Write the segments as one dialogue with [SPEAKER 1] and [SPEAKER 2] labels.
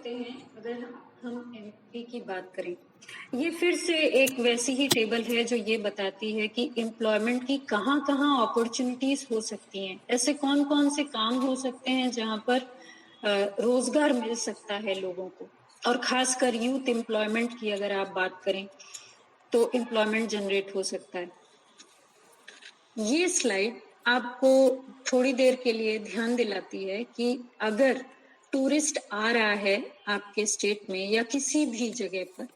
[SPEAKER 1] सकते हैं अगर हम एमपी की बात करें। ये फिर से एक वैसी ही टेबल है जो ये बताती है कि एम्प्लॉयमेंट की कहाँ-कहाँ अपॉर्चुनिटीज हो सकती हैं। ऐसे कौन-कौन से काम हो सकते हैं जहाँ पर रोजगार मिल सकता है लोगों को, और खासकर यूथ एम्प्लॉयमेंट की अगर आप बात करें तो एम्प्लॉयमेंट जनरेट हो सकता है। ये स्लाइड आपको थोड़ी देर के लिए ध्यान दिलाती है कि अगर टूरिस्ट आ रहा है आपके स्टेट में या किसी भी जगह पर,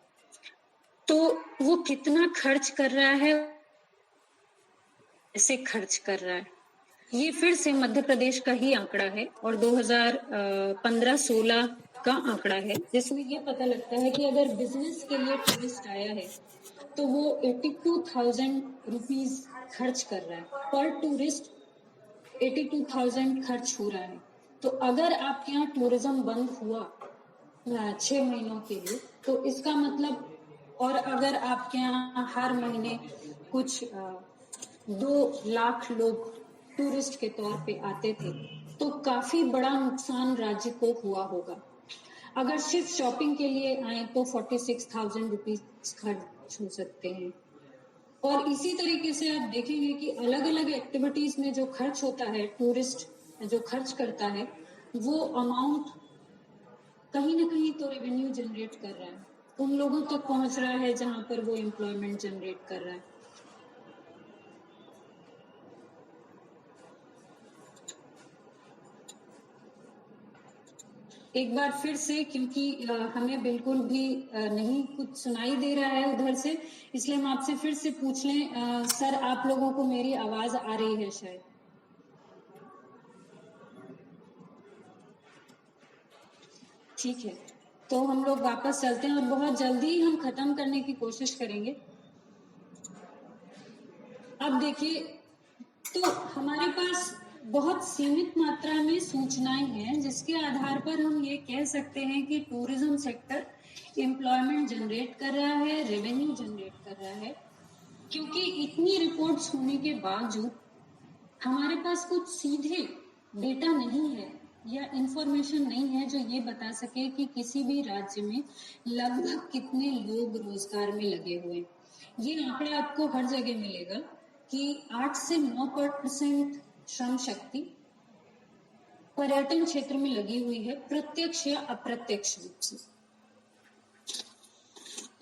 [SPEAKER 1] तो वो कितना खर्च कर रहा है, ऐसे खर्च कर रहा है। ये फिर से मध्य प्रदेश का ही आंकड़ा है और 2015-16 का आंकड़ा है, जिसमें ये पता लगता है कि अगर बिजनेस के लिए टूरिस्ट आया है तो वो 82,000 रुपीज खर्च कर रहा है पर टूरिस्ट। 82,000 खर्च हो रहा है। तो अगर आपके यहाँ टूरिज्म बंद हुआ 6 महीनों के लिए, तो इसका मतलब, और अगर आपके यहाँ हर महीने कुछ 2 लाख लोग टूरिस्ट के तौर पे आते थे, तो काफी बड़ा नुकसान राज्य को हुआ होगा। अगर सिर्फ शॉपिंग के लिए आए तो 46,000 रुपीज खर्च हो सकते हैं। और इसी तरीके से आप देखेंगे कि अलग अलग एक्टिविटीज में जो खर्च होता है, टूरिस्ट जो खर्च करता है, वो अमाउंट कहीं ना कहीं तो रेवेन्यू जनरेट कर रहा है, उन लोगों तक पहुंच रहा है जहां पर वो एम्प्लॉयमेंट जनरेट कर रहा है। एक बार फिर से, क्योंकि हमें बिल्कुल भी नहीं कुछ सुनाई दे रहा है उधर से, इसलिए हम आपसे फिर से पूछ लें, सर आप लोगों को मेरी आवाज आ रही है शायद? ठीक है, तो हम लोग वापस चलते हैं और बहुत जल्दी ही हम खत्म करने की कोशिश करेंगे। अब देखिए, तो हमारे पास बहुत सीमित मात्रा में सूचनाएं हैं जिसके आधार पर हम ये कह सकते हैं कि टूरिज्म सेक्टर एम्प्लॉयमेंट जनरेट कर रहा है, रेवेन्यू जनरेट कर रहा है। क्योंकि इतनी रिपोर्ट्स होने के बावजूद हमारे पास कुछ सीधे डेटा नहीं है या इंफॉर्मेशन नहीं है जो ये बता सके कि किसी भी राज्य में लगभग कितने लोग रोजगार में लगे हुए हैं। ये आंकड़ा आपको हर जगह मिलेगा कि 8 से 9% श्रम शक्ति पर्यटन क्षेत्र में लगी हुई है, प्रत्यक्ष या अप्रत्यक्ष रूप से।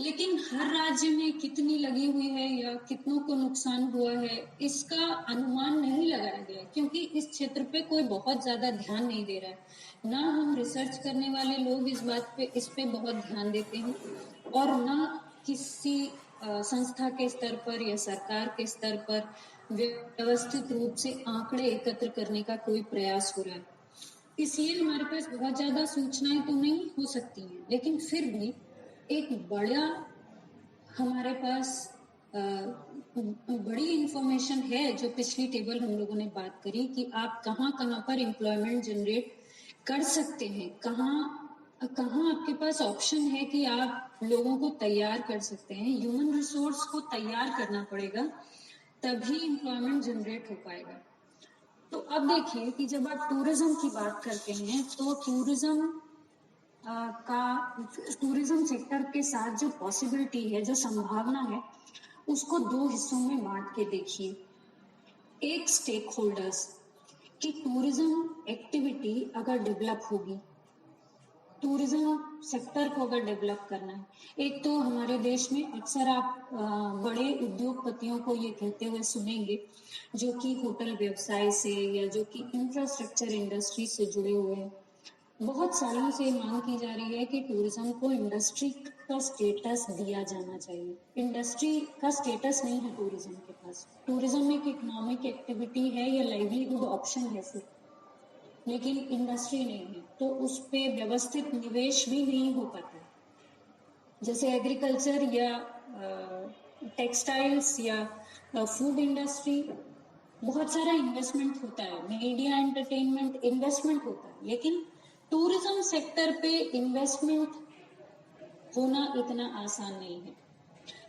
[SPEAKER 1] लेकिन हर राज्य में कितनी लगी हुई है या कितनों को नुकसान हुआ है, इसका अनुमान नहीं लगाया गया, क्योंकि इस क्षेत्र पे कोई बहुत ज्यादा ध्यान नहीं दे रहा है। ना हम रिसर्च करने वाले लोग इस पे बहुत ध्यान देते हैं, और ना किसी संस्था के स्तर पर या सरकार के स्तर पर व्यवस्थित रूप से आंकड़े एकत्र करने का कोई प्रयास हो रहा है। इसलिए हमारे पास बहुत ज्यादा सूचनाएं तो नहीं हो सकती हैं, लेकिन फिर भी एक बड़ा हमारे पास बड़ी इंफॉर्मेशन है जो पिछली टेबल हम लोगों ने बात करी कि आप कहाँ कहाँ पर एम्प्लॉयमेंट जनरेट कर सकते हैं, कहाँ कहाँ आपके पास ऑप्शन है कि आप लोगों को तैयार कर सकते हैं। ह्यूमन रिसोर्स को तैयार करना पड़ेगा, तभी एम्प्लॉयमेंट जनरेट हो पाएगा। तो अब देखिए कि जब आप टूरिज्म की बात करते हैं तो टूरिज्म सेक्टर के साथ जो पॉसिबिलिटी है, जो संभावना है, उसको 2 हिस्सों में बांट के देखिए। एक स्टेक होल्डर्स की टूरिज्म एक्टिविटी अगर डेवलप होगी, टूरिज्म सेक्टर को अगर डेवलप करना है, एक तो हमारे देश में अक्सर आप बड़े उद्योगपतियों को ये कहते हुए सुनेंगे जो कि होटल व्यवसाय से या जो कि इंफ्रास्ट्रक्चर इंडस्ट्री से जुड़े हुए हैं। बहुत सालों से मांग की जा रही है कि टूरिज्म को इंडस्ट्री का स्टेटस दिया जाना चाहिए। इंडस्ट्री का स्टेटस नहीं है टूरिज्म के पास। टूरिज्म एक इकोनॉमिक एक्टिविटी है या लाइवलीहुड ऑप्शन है सिर्फ, लेकिन इंडस्ट्री नहीं है, तो उस पे व्यवस्थित निवेश भी नहीं हो पाता है। जैसे एग्रीकल्चर या टेक्सटाइल्स या फूड इंडस्ट्री, बहुत सारा इन्वेस्टमेंट होता है, मीडिया एंटरटेनमेंट इन्वेस्टमेंट होता है, लेकिन टूरिज्म सेक्टर पे इन्वेस्टमेंट होना इतना आसान नहीं है।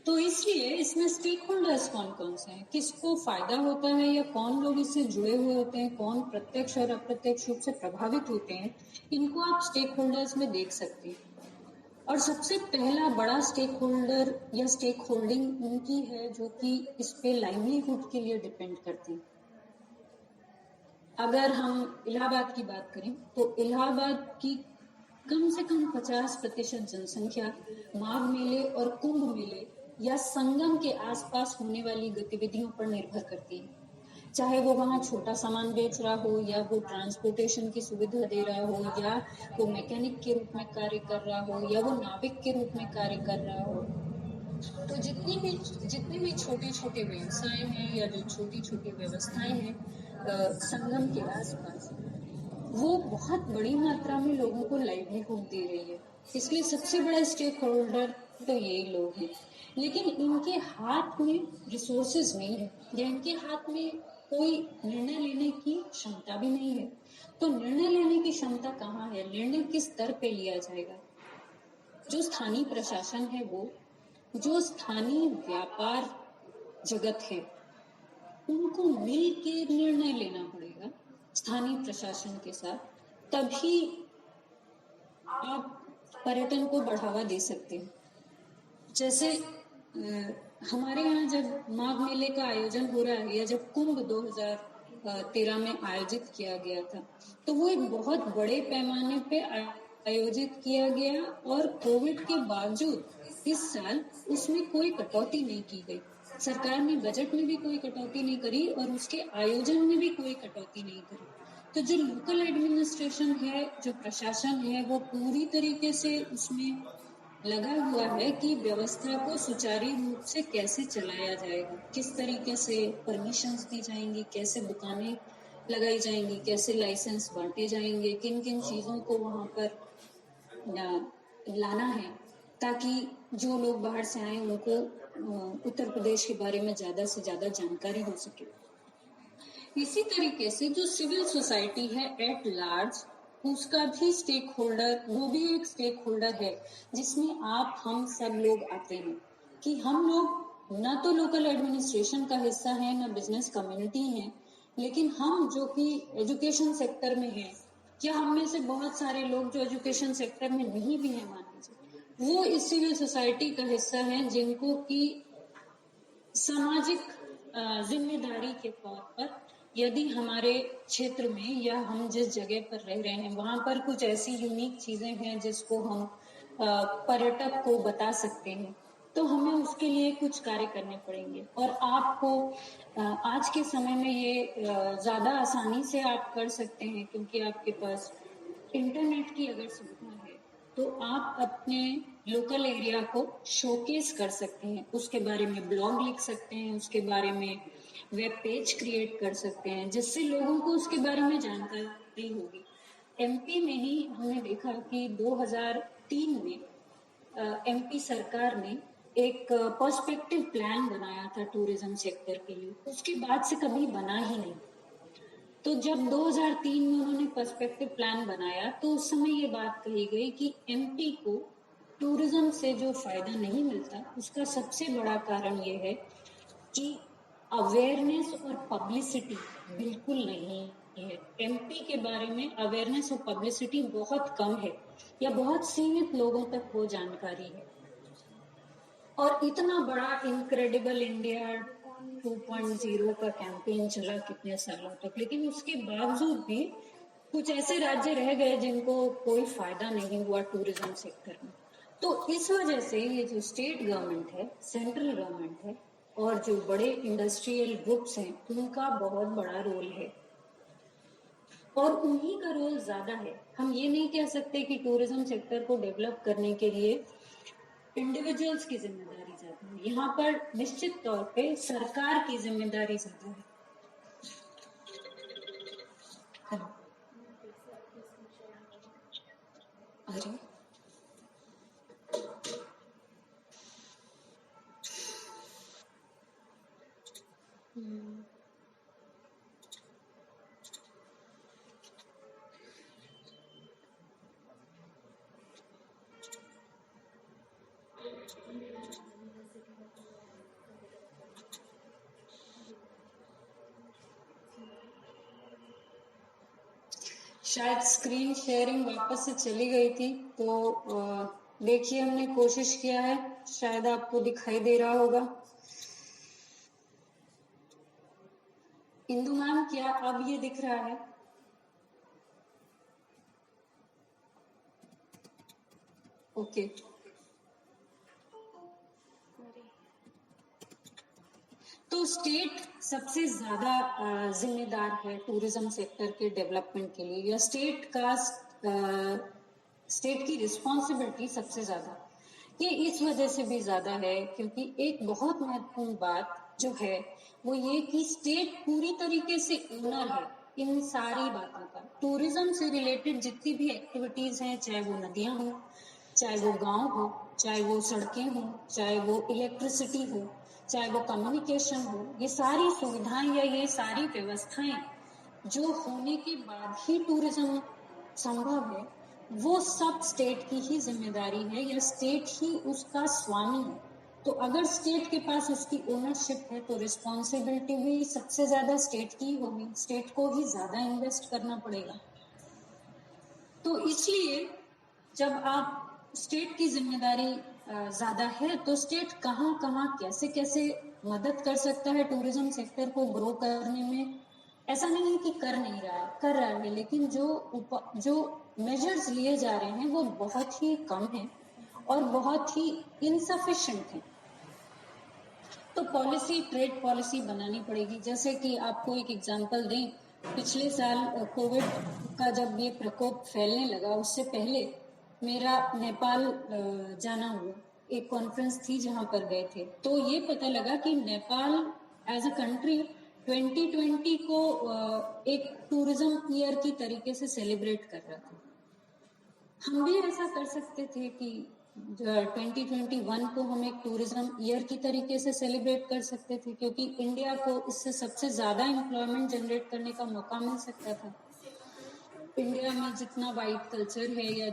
[SPEAKER 1] तो इसलिए इसमें स्टेक होल्डर्स कौन कौन से हैं, किसको फायदा होता है या कौन लोग इससे जुड़े हुए होते हैं, कौन प्रत्यक्ष और अप्रत्यक्ष रूप से प्रभावित होते हैं, इनको आप स्टेक होल्डर्स में देख सकते हैं। और सबसे पहला बड़ा स्टेक होल्डर या स्टेक होल्डिंग उनकी है जो कि इस पे लाइवलीहुड के लिए डिपेंड करते हैं। अगर हम इलाहाबाद की बात करें तो इलाहाबाद की कम से कम 50% जनसंख्या माघ मेले और कुंभ मेले या संगम के आसपास होने वाली गतिविधियों पर निर्भर करती है। चाहे वो वहाँ छोटा सामान बेच रहा हो या वो ट्रांसपोर्टेशन की सुविधा दे रहा हो या वो मैकेनिक के रूप में कार्य कर रहा हो या वो नाविक के रूप में कार्य कर रहा हो। तो जितने भी छोटे छोटे व्यवसाय हैं या जो छोटी छोटी व्यवस्थाएं हैं संगम के आसपास, वो बहुत बड़ी मात्रा में लोगों को लाइवलीहुड दे रही है। इसलिए सबसे बड़ा स्टेक होल्डर तो यही लोग हैं। लेकिन इनके हाथ में रिसोर्सेज नहीं है या इनके हाथ में कोई निर्णय लेने की क्षमता भी नहीं है। तो निर्णय लेने की क्षमता कहाँ है, निर्णय किस स्तर पे लिया जाएगा? जो स्थानीय प्रशासन है, वो जो स्थानीय व्यापार जगत है, उनको मिल के निर्णय लेना पड़ेगा स्थानीय प्रशासन के साथ, तभी आप पर्यटन को बढ़ावा दे सकते हैं। जैसे हमारे यहाँ जब माघ मेले का आयोजन हो रहा है या जब कुंभ 2013 में आयोजित किया गया था, तो वो एक बहुत बड़े पैमाने पे आयोजित किया गया और कोविड के बावजूद इस साल उसमें कोई कटौती नहीं की गई। सरकार ने बजट में भी कोई कटौती नहीं करी और उसके आयोजन में भी कोई कटौती नहीं करी। तो जो लोकल एडमिनिस्ट्रेशन है, जो प्रशासन है, वो पूरी तरीके से उसमें लगा हुआ है कि व्यवस्था को सुचारू रूप से कैसे चलाया जाएगा, किस तरीके से परमिशंस दी जाएंगी, कैसे दुकानें लगाई जाएंगी, कैसे लाइसेंस बांटे जाएंगे, किन किन चीजों को वहां पर लाना है ताकि जो लोग बाहर से आए उनको उत्तर प्रदेश के बारे में ज्यादा से ज्यादा जानकारी हो सके। इसी तरीके से जो सिविल सोसाइटी है एट लार्ज, उसका भी स्टेक होल्डर, वो भी एक स्टेक होल्डर है जिसमें आप हम सब लोग आते हैं कि हम लोग न तो लोकल एडमिनिस्ट्रेशन का हिस्सा है, न बिजनेस कम्युनिटी है, लेकिन हम जो कि एजुकेशन सेक्टर में है या हम में से बहुत सारे लोग जो एजुकेशन सेक्टर में नहीं भी है, मान लीजिए, वो इस सिविल सोसाइटी का हिस्सा है जिनको कि सामाजिक जिम्मेदारी के तौर पर यदि हमारे क्षेत्र में या हम जिस जगह पर रह रहे हैं वहां पर कुछ ऐसी यूनिक चीजें हैं जिसको हम पर्यटक को बता सकते हैं, तो हमें उसके लिए कुछ कार्य करने पड़ेंगे। और आपको आज के समय में ये ज्यादा आसानी से आप कर सकते हैं क्योंकि आपके पास इंटरनेट की अगर सुविधा है तो आप अपने लोकल एरिया को शोकेस कर सकते हैं, उसके बारे में ब्लॉग लिख सकते हैं, उसके बारे में वेब पेज क्रिएट कर सकते हैं जिससे लोगों को उसके बारे में जानकारी होगी। एमपी में ही हमने देखा कि 2003 में एमपी सरकार ने एक पर्सपेक्टिव प्लान बनाया था टूरिज्म सेक्टर के लिए, उसके बाद से कभी बना ही नहीं। तो जब 2003 में उन्होंने पर्सपेक्टिव प्लान बनाया तो उस समय ये बात कही गई कि एमपी को टूरिज्म से जो फायदा नहीं मिलता उसका सबसे बड़ा कारण ये है कि अवेयरनेस और पब्लिसिटी बिल्कुल नहीं है। एमपी के बारे में अवेयरनेस और पब्लिसिटी बहुत कम है या बहुत सीमित लोगों तक वो जानकारी है। और इतना बड़ा इनक्रेडिबल इंडिया 2.0 का कैंपेन चला कितने सालों तक, लेकिन उसके बावजूद भी कुछ ऐसे राज्य रह गए जिनको कोई फायदा नहीं हुआ टूरिज्म सेक्टर में। तो इस वजह से ये जो स्टेट गवर्नमेंट है, सेंट्रल गवर्नमेंट है और जो बड़े इंडस्ट्रियल ग्रुप्स हैं, उनका बहुत बड़ा रोल है और उन्हीं का रोल ज्यादा है। हम ये नहीं कह सकते कि टूरिज्म सेक्टर को डेवलप करने के लिए इंडिविजुअल्स की जिम्मेदारी ज्यादा है, यहाँ पर निश्चित तौर पे सरकार की जिम्मेदारी ज्यादा है। अरे शायद स्क्रीन शेयरिंग वापस से चली गई थी, तो देखिए हमने कोशिश किया है, शायद आपको दिखाई दे रहा होगा। इंदु मैम, क्या अब ये दिख रहा है? ओके। तो स्टेट सबसे ज्यादा जिम्मेदार है टूरिज्म सेक्टर के डेवलपमेंट के लिए, या स्टेट की रिस्पॉन्सिबिलिटी सबसे ज्यादा ये इस वजह से भी ज्यादा है क्योंकि एक बहुत महत्वपूर्ण बात जो है वो ये कि स्टेट पूरी तरीके से ओनर है इन सारी बातों का। टूरिज्म से रिलेटेड जितनी भी एक्टिविटीज हैं, चाहे वो नदियां हो, चाहे वो गांव हो, चाहे वो सड़कें हो, चाहे वो इलेक्ट्रिसिटी हो, चाहे वो कम्युनिकेशन हो, ये सारी सुविधाएं या ये सारी व्यवस्थाएं जो होने के बाद ही टूरिज्म संभव है, वो सब स्टेट की ही जिम्मेदारी है या स्टेट ही उसका स्वामी है। तो अगर स्टेट के पास उसकी ओनरशिप है तो रिस्पॉन्सिबिलिटी भी सबसे ज्यादा स्टेट की होगी, स्टेट को ही ज्यादा इन्वेस्ट करना पड़ेगा। तो इसलिए जब आप स्टेट की जिम्मेदारी ज्यादा है तो स्टेट कहाँ कहाँ कैसे कैसे मदद कर सकता है टूरिज्म सेक्टर को ग्रो करने में। ऐसा नहीं है कि कर नहीं रहा है, कर रहा है, लेकिन जो मेजर्स लिए जा रहे हैं वो बहुत ही कम है और बहुत ही इनसफिशिएंट है। तो पॉलिसी, ट्रेड पॉलिसी बनानी पड़ेगी। जैसे कि आपको एक एग्जांपल दें, पिछले साल कोविड का जब ये प्रकोप फैलने लगा, उससे पहले मेरा नेपाल जाना हुआ, एक कॉन्फ्रेंस थी जहां पर गए थे, तो ये पता लगा कि नेपाल एज अ कंट्री 2020 को एक टूरिज्म ईयर की तरीके से सेलिब्रेट कर रहा था। हम भी ऐसा कर सकते थे कि 2021 को हम एक टूरिज्म ईयर की तरीके से सेलिब्रेट कर सकते थे, क्योंकि इंडिया को इससे सबसे ज्यादा एम्प्लॉयमेंट जनरेट करने का मौका मिल सकता था। इंडिया में जितना वाइट कल्चर है या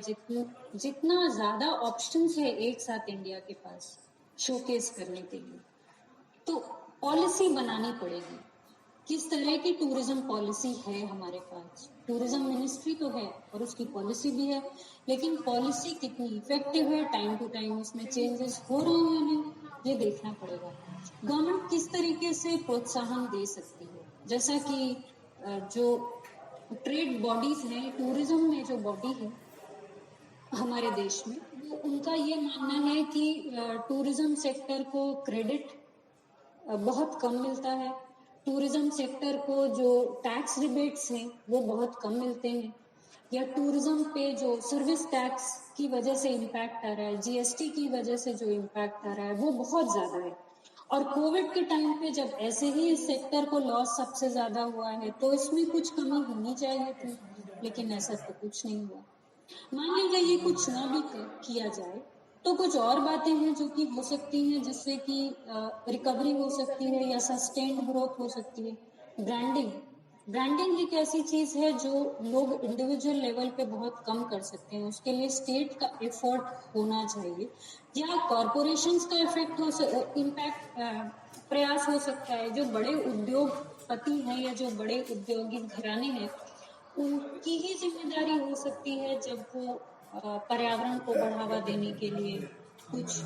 [SPEAKER 1] जितना ज्यादा ऑप्शंस है एक साथ इंडिया के पास शोकेस करने के लिए, तो पॉलिसी बनानी पड़ेगी। किस तरह की टूरिज्म पॉलिसी है हमारे पास? टूरिज्म मिनिस्ट्री तो है और उसकी पॉलिसी भी है, लेकिन पॉलिसी कितनी इफेक्टिव है, टाइम टू टाइम उसमें चेंजेस हो रहे हैं या नहीं, ये देखना पड़ेगा। गवर्नमेंट किस तरीके से प्रोत्साहन दे सकती है? जैसा कि जो ट्रेड बॉडीज हैं, टूरिज्म में जो बॉडी है हमारे देश में, वो उनका ये मानना है कि टूरिज्म सेक्टर को क्रेडिट बहुत कम मिलता है, टूरिज्म सेक्टर को जो टैक्स रिबेट्स हैं वो बहुत कम मिलते हैं, या टूरिज्म पे जो सर्विस टैक्स की वजह से इम्पैक्ट आ रहा है, जीएसटी की वजह से जो इम्पैक्ट आ रहा है वो बहुत ज्यादा है। और कोविड के टाइम पे जब ऐसे ही इस सेक्टर को लॉस सबसे ज्यादा हुआ है तो इसमें कुछ कमी होनी चाहिए थी, लेकिन ऐसा तो कुछ नहीं हुआ। मान लीजिए ये कुछ ना भी किया जाए तो कुछ और बातें हैं जो कि हो सकती हैं, जिससे कि रिकवरी हो सकती है या सस्टेन्ड ग्रोथ हो सकती है। ब्रांडिंग, ब्रांडिंग एक ऐसी चीज है जो लोग इंडिविजुअल लेवल पे बहुत कम कर सकते हैं, उसके लिए स्टेट का एफर्ट होना चाहिए, या कॉरपोरेशंस का इम्पैक्ट प्रयास हो सकता है। जो बड़े उद्योगपति हैं या जो बड़े औद्योगिक घराने हैं, उनकी ही जिम्मेदारी हो सकती है जब वो पर्यावरण को बढ़ावा देने के लिए कुछ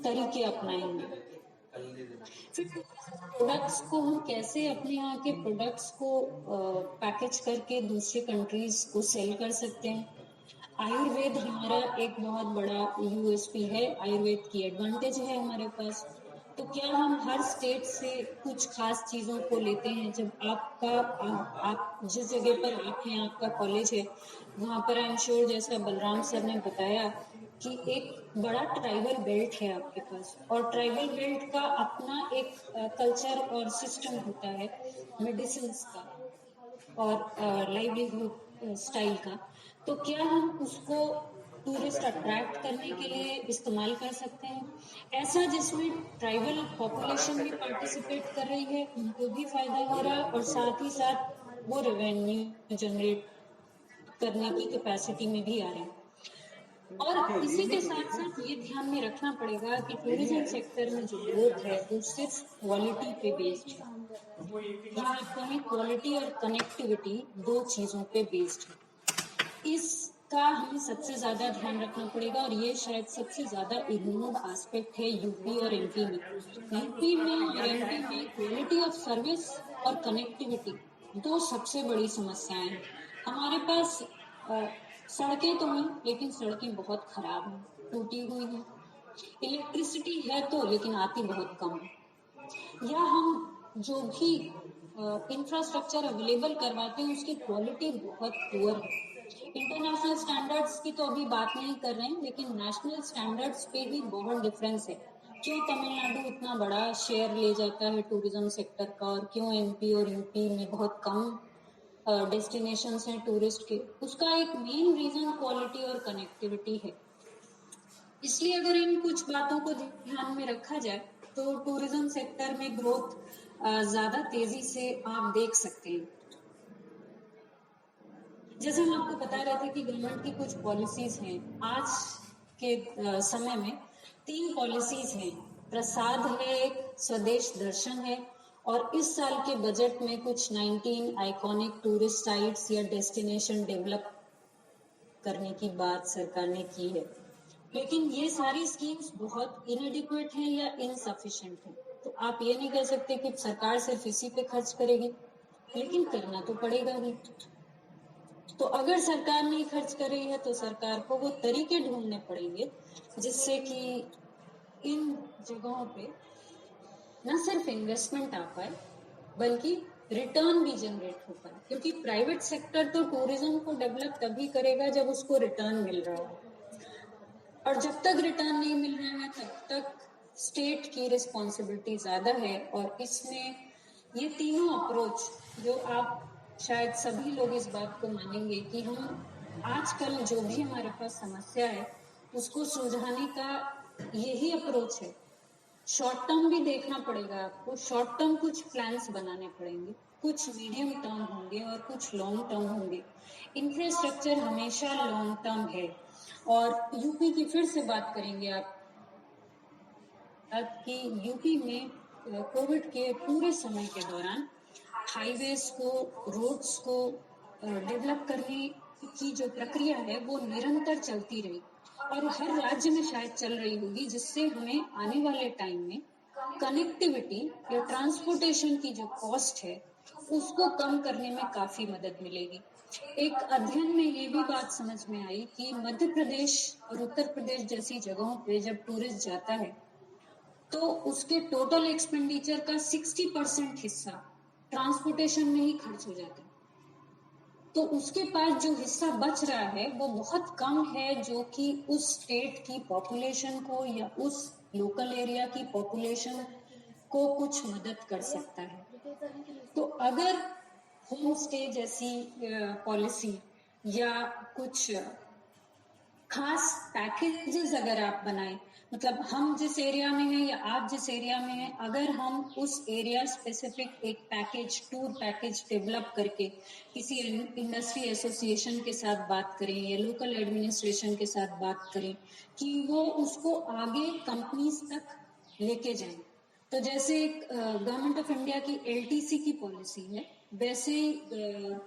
[SPEAKER 1] तरीके अपनाएंगे। फिर प्रोडक्ट्स को हम कैसे अपने यहाँ के प्रोडक्ट्स को पैकेज करके दूसरे कंट्रीज को सेल कर सकते हैं। आयुर्वेद हमारा एक बहुत बड़ा यूएसपी है, आयुर्वेद की एडवांटेज है हमारे पास। तो क्या हम हर स्टेट से कुछ खास चीजों को लेते हैं? जब आप जिस जगह पर आप हैं, आपका कॉलेज है, वहां पर आई एम श्योर, जैसा बलराम सर ने बताया, कि एक बड़ा ट्राइबल बेल्ट है आपके पास, और ट्राइबल बेल्ट का अपना एक कल्चर और सिस्टम होता है मेडिसिन का और लाइवलीहुड स्टाइल का। तो क्या हम उसको टूरिस्ट अट्रैक्ट करने के लिए इस्तेमाल कर सकते हैं, ऐसा जिसमें ट्राइबल पॉपुलेशन भी पार्टिसिपेट कर रही है, उनको भी फायदा हो रहा है और साथ ही साथ वो रेवेन्यू जनरेट करने की कैपेसिटी में भी आ रहे हैं। और इसी के साथ साथ ये ध्यान में रखना पड़ेगा कि टूरिज्म सेक्टर में जो ग्रोथ है वो सिर्फ क्वालिटी पे बेस्ड है, यहाँ कहीं क्वालिटी और कनेक्टिविटी दो चीजों पे बेस्ड है। इसका हमें सबसे ज्यादा ध्यान रखना पड़ेगा और ये शायद सबसे ज्यादा इग्नोर्ड एस्पेक्ट है यूपी और एमपी में। यूपी में और एमपी में क्वालिटी ऑफ सर्विस और कनेक्टिविटी दो सबसे बड़ी समस्याएं हैं। हमारे पास सड़कें तो हैं, लेकिन सड़कें बहुत खराब हैं, टूटी हुई हैं। इलेक्ट्रिसिटी है तो, लेकिन आती बहुत कम है। या हम जो भी इंफ्रास्ट्रक्चर अवेलेबल करवाते हैं उसकी क्वालिटी बहुत पुअर है। इंटरनेशनल स्टैंडर्ड्स की तो अभी बात नहीं कर रहे हैं, लेकिन नेशनल स्टैंडर्ड्स पे भी बहुत डिफरेंस है। क्यों तमिलनाडु इतना बड़ा शेयर ले जाता है टूरिज्म सेक्टर का, और क्यों एमपी और यूपी में बहुत कम डेस्टिनेशंस हैं टूरिस्ट के? उसका एक मेन रीजन क्वालिटी और कनेक्टिविटी है। इसलिए अगर इन कुछ बातों को ध्यान में रखा जाए तो टूरिज्म सेक्टर में ग्रोथ ज्यादा तेजी से आप देख सकते हैं। जैसे हम आपको बता रहे थे कि गवर्नमेंट की कुछ पॉलिसीज हैं। आज के समय में 3 पॉलिसीज हैं। प्रसाद है, स्वदेश दर्शन है, और इस साल के बजट में कुछ 19 आइकॉनिक टूरिस्ट साइट्स या डेस्टिनेशन डेवलप करने की बात सरकार ने की है। लेकिन ये सारी स्कीम्स बहुत इनएडिक्वेट हैं या इनसफिशिएंट हैं। तो आप ये नहीं कह सकते कि सरकार सिर्फ इसी पे खर्च करेगी, लेकिन करना तो पड़ेगा ही। तो अगर सरकार नहीं खर्च कर रही है तो सरकार को वो तरीके ढूंढने पड़ेंगे जिससे कि इन जगहों पे न सिर्फ इन्वेस्टमेंट आ पाए, बल्कि रिटर्न भी जनरेट हो पाए। क्योंकि प्राइवेट सेक्टर तो टूरिज्म को डेवलप तभी करेगा जब उसको रिटर्न मिल रहा हो, और जब तक रिटर्न नहीं मिल रहा है तब तक स्टेट की रिस्पॉन्सिबिलिटी ज्यादा है। और इसमें ये तीनों अप्रोच, जो आप शायद सभी लोग इस बात को मानेंगे कि हम आजकल जो भी हमारे पास समस्या है उसको सुलझाने का यही अप्रोच है। शॉर्ट टर्म भी देखना पड़ेगा आपको, शॉर्ट टर्म कुछ प्लान्स बनाने पड़ेंगे, कुछ मीडियम टर्म होंगे और कुछ लॉन्ग टर्म होंगे। इंफ्रास्ट्रक्चर हमेशा लॉन्ग टर्म है। और यूपी की फिर से बात करेंगे आप कि यूपी में कोविड के पूरे समय के दौरान हाईवेज को, रोड्स को डेवलप करने की जो प्रक्रिया है वो निरंतर चलती रही, और हर राज्य में शायद चल रही होगी, जिससे हमें आने वाले टाइम में कनेक्टिविटी या ट्रांसपोर्टेशन की जो कॉस्ट है उसको कम करने में काफी मदद मिलेगी। एक अध्ययन में ये भी बात समझ में आई कि मध्य प्रदेश और उत्तर प्रदेश जैसी जगहों पे जब टूरिस्ट जाता है तो उसके टोटल एक्सपेंडिचर का 60% हिस्सा ट्रांसपोर्टेशन में ही खर्च हो जाता है। तो उसके पास जो हिस्सा बच रहा है वो बहुत कम है, जो कि उस स्टेट की पॉपुलेशन को या उस लोकल एरिया की पॉपुलेशन को कुछ मदद कर सकता है। तो अगर होम स्टे जैसी पॉलिसी या कुछ खास पैकेजेस अगर आप बनाएं, मतलब हम जिस एरिया में हैं या आप जिस एरिया में हैं, अगर हम उस एरिया स्पेसिफिक एक पैकेज, टूर पैकेज डेवलप करके किसी इंडस्ट्री एसोसिएशन के साथ बात करें या लोकल एडमिनिस्ट्रेशन के साथ बात करें कि वो उसको आगे कंपनीज तक लेके जाएं। तो जैसे गवर्नमेंट ऑफ इंडिया की एलटीसी की पॉलिसी है, वैसे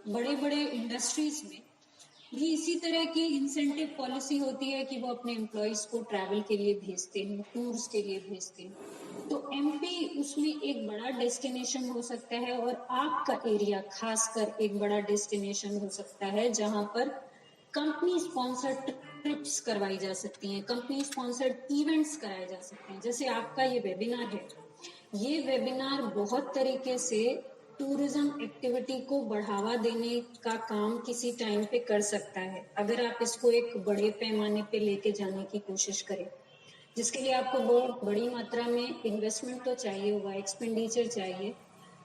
[SPEAKER 1] बड़े बड़े इंडस्ट्रीज में भी इसी तरह की इंसेंटिव पॉलिसी होती है कि वो अपने एम्प्लॉयज को ट्रैवल के लिए भेजते हैं, टूर्स के लिए भेजते हैं। तो एमपी उसमें एक बड़ा डेस्टिनेशन हो सकता है, और आपका एरिया खासकर एक बड़ा डेस्टिनेशन हो सकता है जहां पर कंपनी स्पॉन्सर्ड ट्रिप्स करवाई जा सकती हैं, कंपनी स्पॉन्सर्ड इवेंट्स कराए जा सकते हैं। जैसे आपका ये वेबिनार है, ये वेबिनार बहुत तरीके से टूरिज्म एक्टिविटी को बढ़ावा देने का काम किसी टाइम पे कर सकता है, अगर आप इसको एक बड़े पैमाने पे लेके जाने की कोशिश करें, जिसके लिए आपको बहुत बड़ी मात्रा में इन्वेस्टमेंट तो चाहिए होगा, एक्सपेंडिचर चाहिए।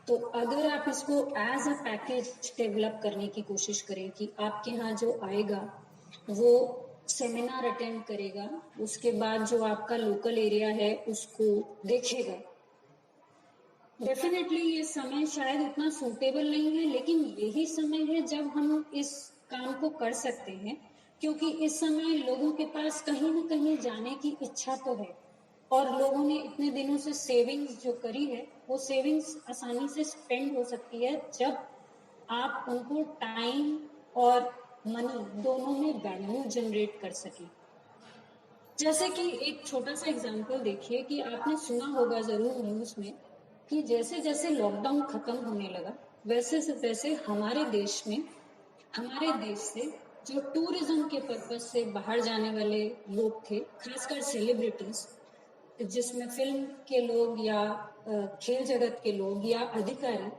[SPEAKER 1] तो अगर आप इसको एज अ पैकेज डेवलप करने की कोशिश करें कि आपके यहाँ जो आएगा वो सेमिनार अटेंड करेगा, उसके बाद जो आपका लोकल एरिया है उसको देखेगा, डेफिनेटली ये समय शायद उतना सूटेबल नहीं है, लेकिन यही समय है जब हम इस काम को कर सकते हैं, क्योंकि इस समय लोगों के पास कहीं न कहीं जाने की इच्छा तो है, और लोगों ने इतने दिनों से सेविंग्स जो करी है, वो सेविंग्स आसानी से स्पेंड हो सकती है जब आप उनको टाइम और मनी दोनों में वैल्यू जनरेट कर सकें। जैसे कि एक छोटा सा एग्जांपल देखिए कि आपने सुना होगा जरूर न्यूज में कि जैसे जैसे लॉकडाउन खत्म होने लगा, वैसे से वैसे हमारे देश से जो टूरिज्म के पर्पज से बाहर जाने वाले लोग थे, खासकर सेलिब्रिटीज, जिसमें फिल्म के लोग या खेल जगत के लोग या अधिकारी,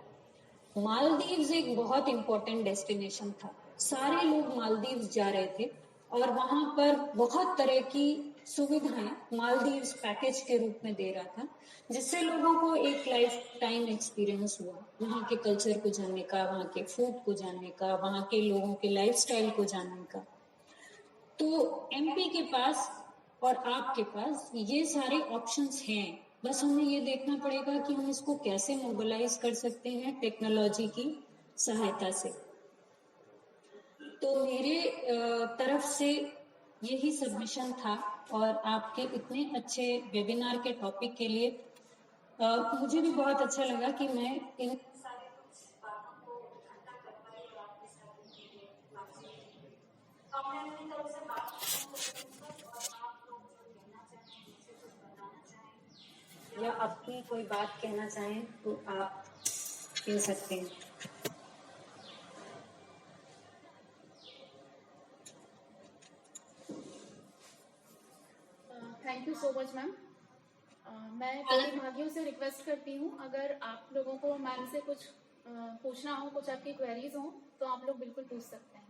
[SPEAKER 1] मालदीव्स एक बहुत इंपॉर्टेंट डेस्टिनेशन था। सारे लोग मालदीव्स जा रहे थे और वहां पर बहुत तरह की सुविधाएं मालदीव्स पैकेज के रूप में दे रहा था, जिससे लोगों को एक लाइफ टाइम एक्सपीरियंस हुआ वहां के कल्चर को जानने का, वहां के फूड को जानने का, वहां के लोगों के लाइफस्टाइल को जानने का। तो एमपी के पास और आपके पास ये सारे ऑप्शंस हैं, बस हमें ये देखना पड़ेगा कि हम इसको कैसे मोबिलाइज कर सकते हैं टेक्नोलॉजी की सहायता से। तो मेरे तरफ से यही सबमिशन था, और आपके इतने अच्छे वेबिनार के टॉपिक के लिए मुझे भी बहुत अच्छा लगा कि मैं इन सारे कुछ बातों को इकट्ठा कर पाई और आपके साथ मैं अपनी तरफ से बात और आप लोग जो कहना चाहें, मुझसे कुछ बताना चाहें या अपनी कोई बात कहना चाहें तो आप कह सकते हैं।
[SPEAKER 2] Thank you so much ma'am. मैं प्रतिभागियों से रिक्वेस्ट करती हूँ, अगर आप लोगों को मैम से कुछ पूछना हो, कुछ आपकी क्वेरीज हो, तो आप लोग बिल्कुल पूछ सकते हैं।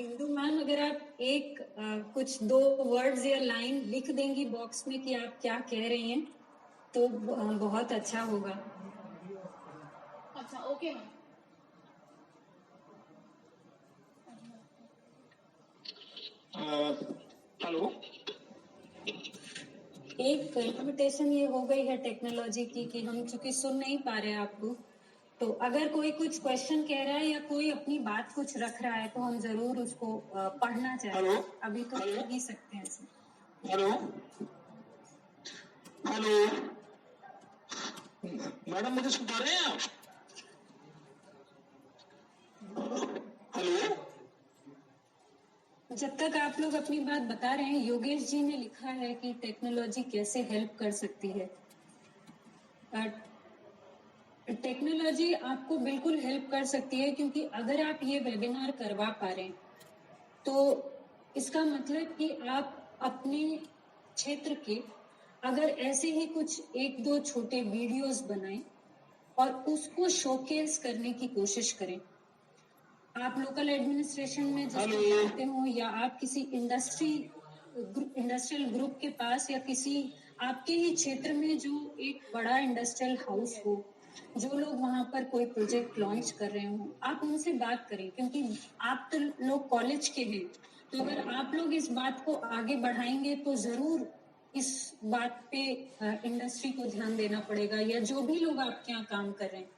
[SPEAKER 1] इंदु मैम, अगर आप एक कुछ 2 वर्ड्स या लाइन लिख देंगी बॉक्स में कि आप क्या कह रही हैं तो बहुत अच्छा होगा।
[SPEAKER 2] अच्छा, ओके मैम।
[SPEAKER 3] हेलो।
[SPEAKER 1] एक लिमिटेशन ये हो गई है टेक्नोलॉजी की कि हम चूंकि सुन नहीं पा रहे हैं आपको, तो अगर कोई कुछ क्वेश्चन कह रहा है या कोई अपनी बात कुछ रख रहा है तो हम जरूर उसको पढ़ना चाहिए। अभी तो कर ही सकते हैं।
[SPEAKER 3] हेलो हेलो मैडम, मुझे सुन पा रहे हैं आप? हेलो।
[SPEAKER 1] जब तक आप लोग अपनी बात बता रहे हैं, योगेश जी ने लिखा है कि टेक्नोलॉजी कैसे हेल्प कर सकती है। टेक्नोलॉजी आपको बिल्कुल हेल्प कर सकती है, क्योंकि अगर आप ये वेबिनार करवा पा रहे हैं तो इसका मतलब कि आप अपने क्षेत्र के अगर ऐसे ही कुछ 1-2 छोटे वीडियोस बनाएं और उसको शोकेस करने की कोशिश करें। आप लोकल एडमिनिस्ट्रेशन में जिसको जानते हो या आप किसी इंडस्ट्रियल ग्रुप के पास या किसी आपके ही क्षेत्र में जो एक बड़ा इंडस्ट्रियल हाउस हो, जो लोग वहां पर कोई प्रोजेक्ट लॉन्च कर रहे हो, आप उनसे बात करें, क्योंकि आप तो लोग कॉलेज के हैं। तो अगर आप लोग इस बात को आगे बढ़ाएंगे तो जरूर इस बात पे इंडस्ट्री को ध्यान देना पड़ेगा, या जो भी लोग आपके यहाँ काम कर रहे हैं।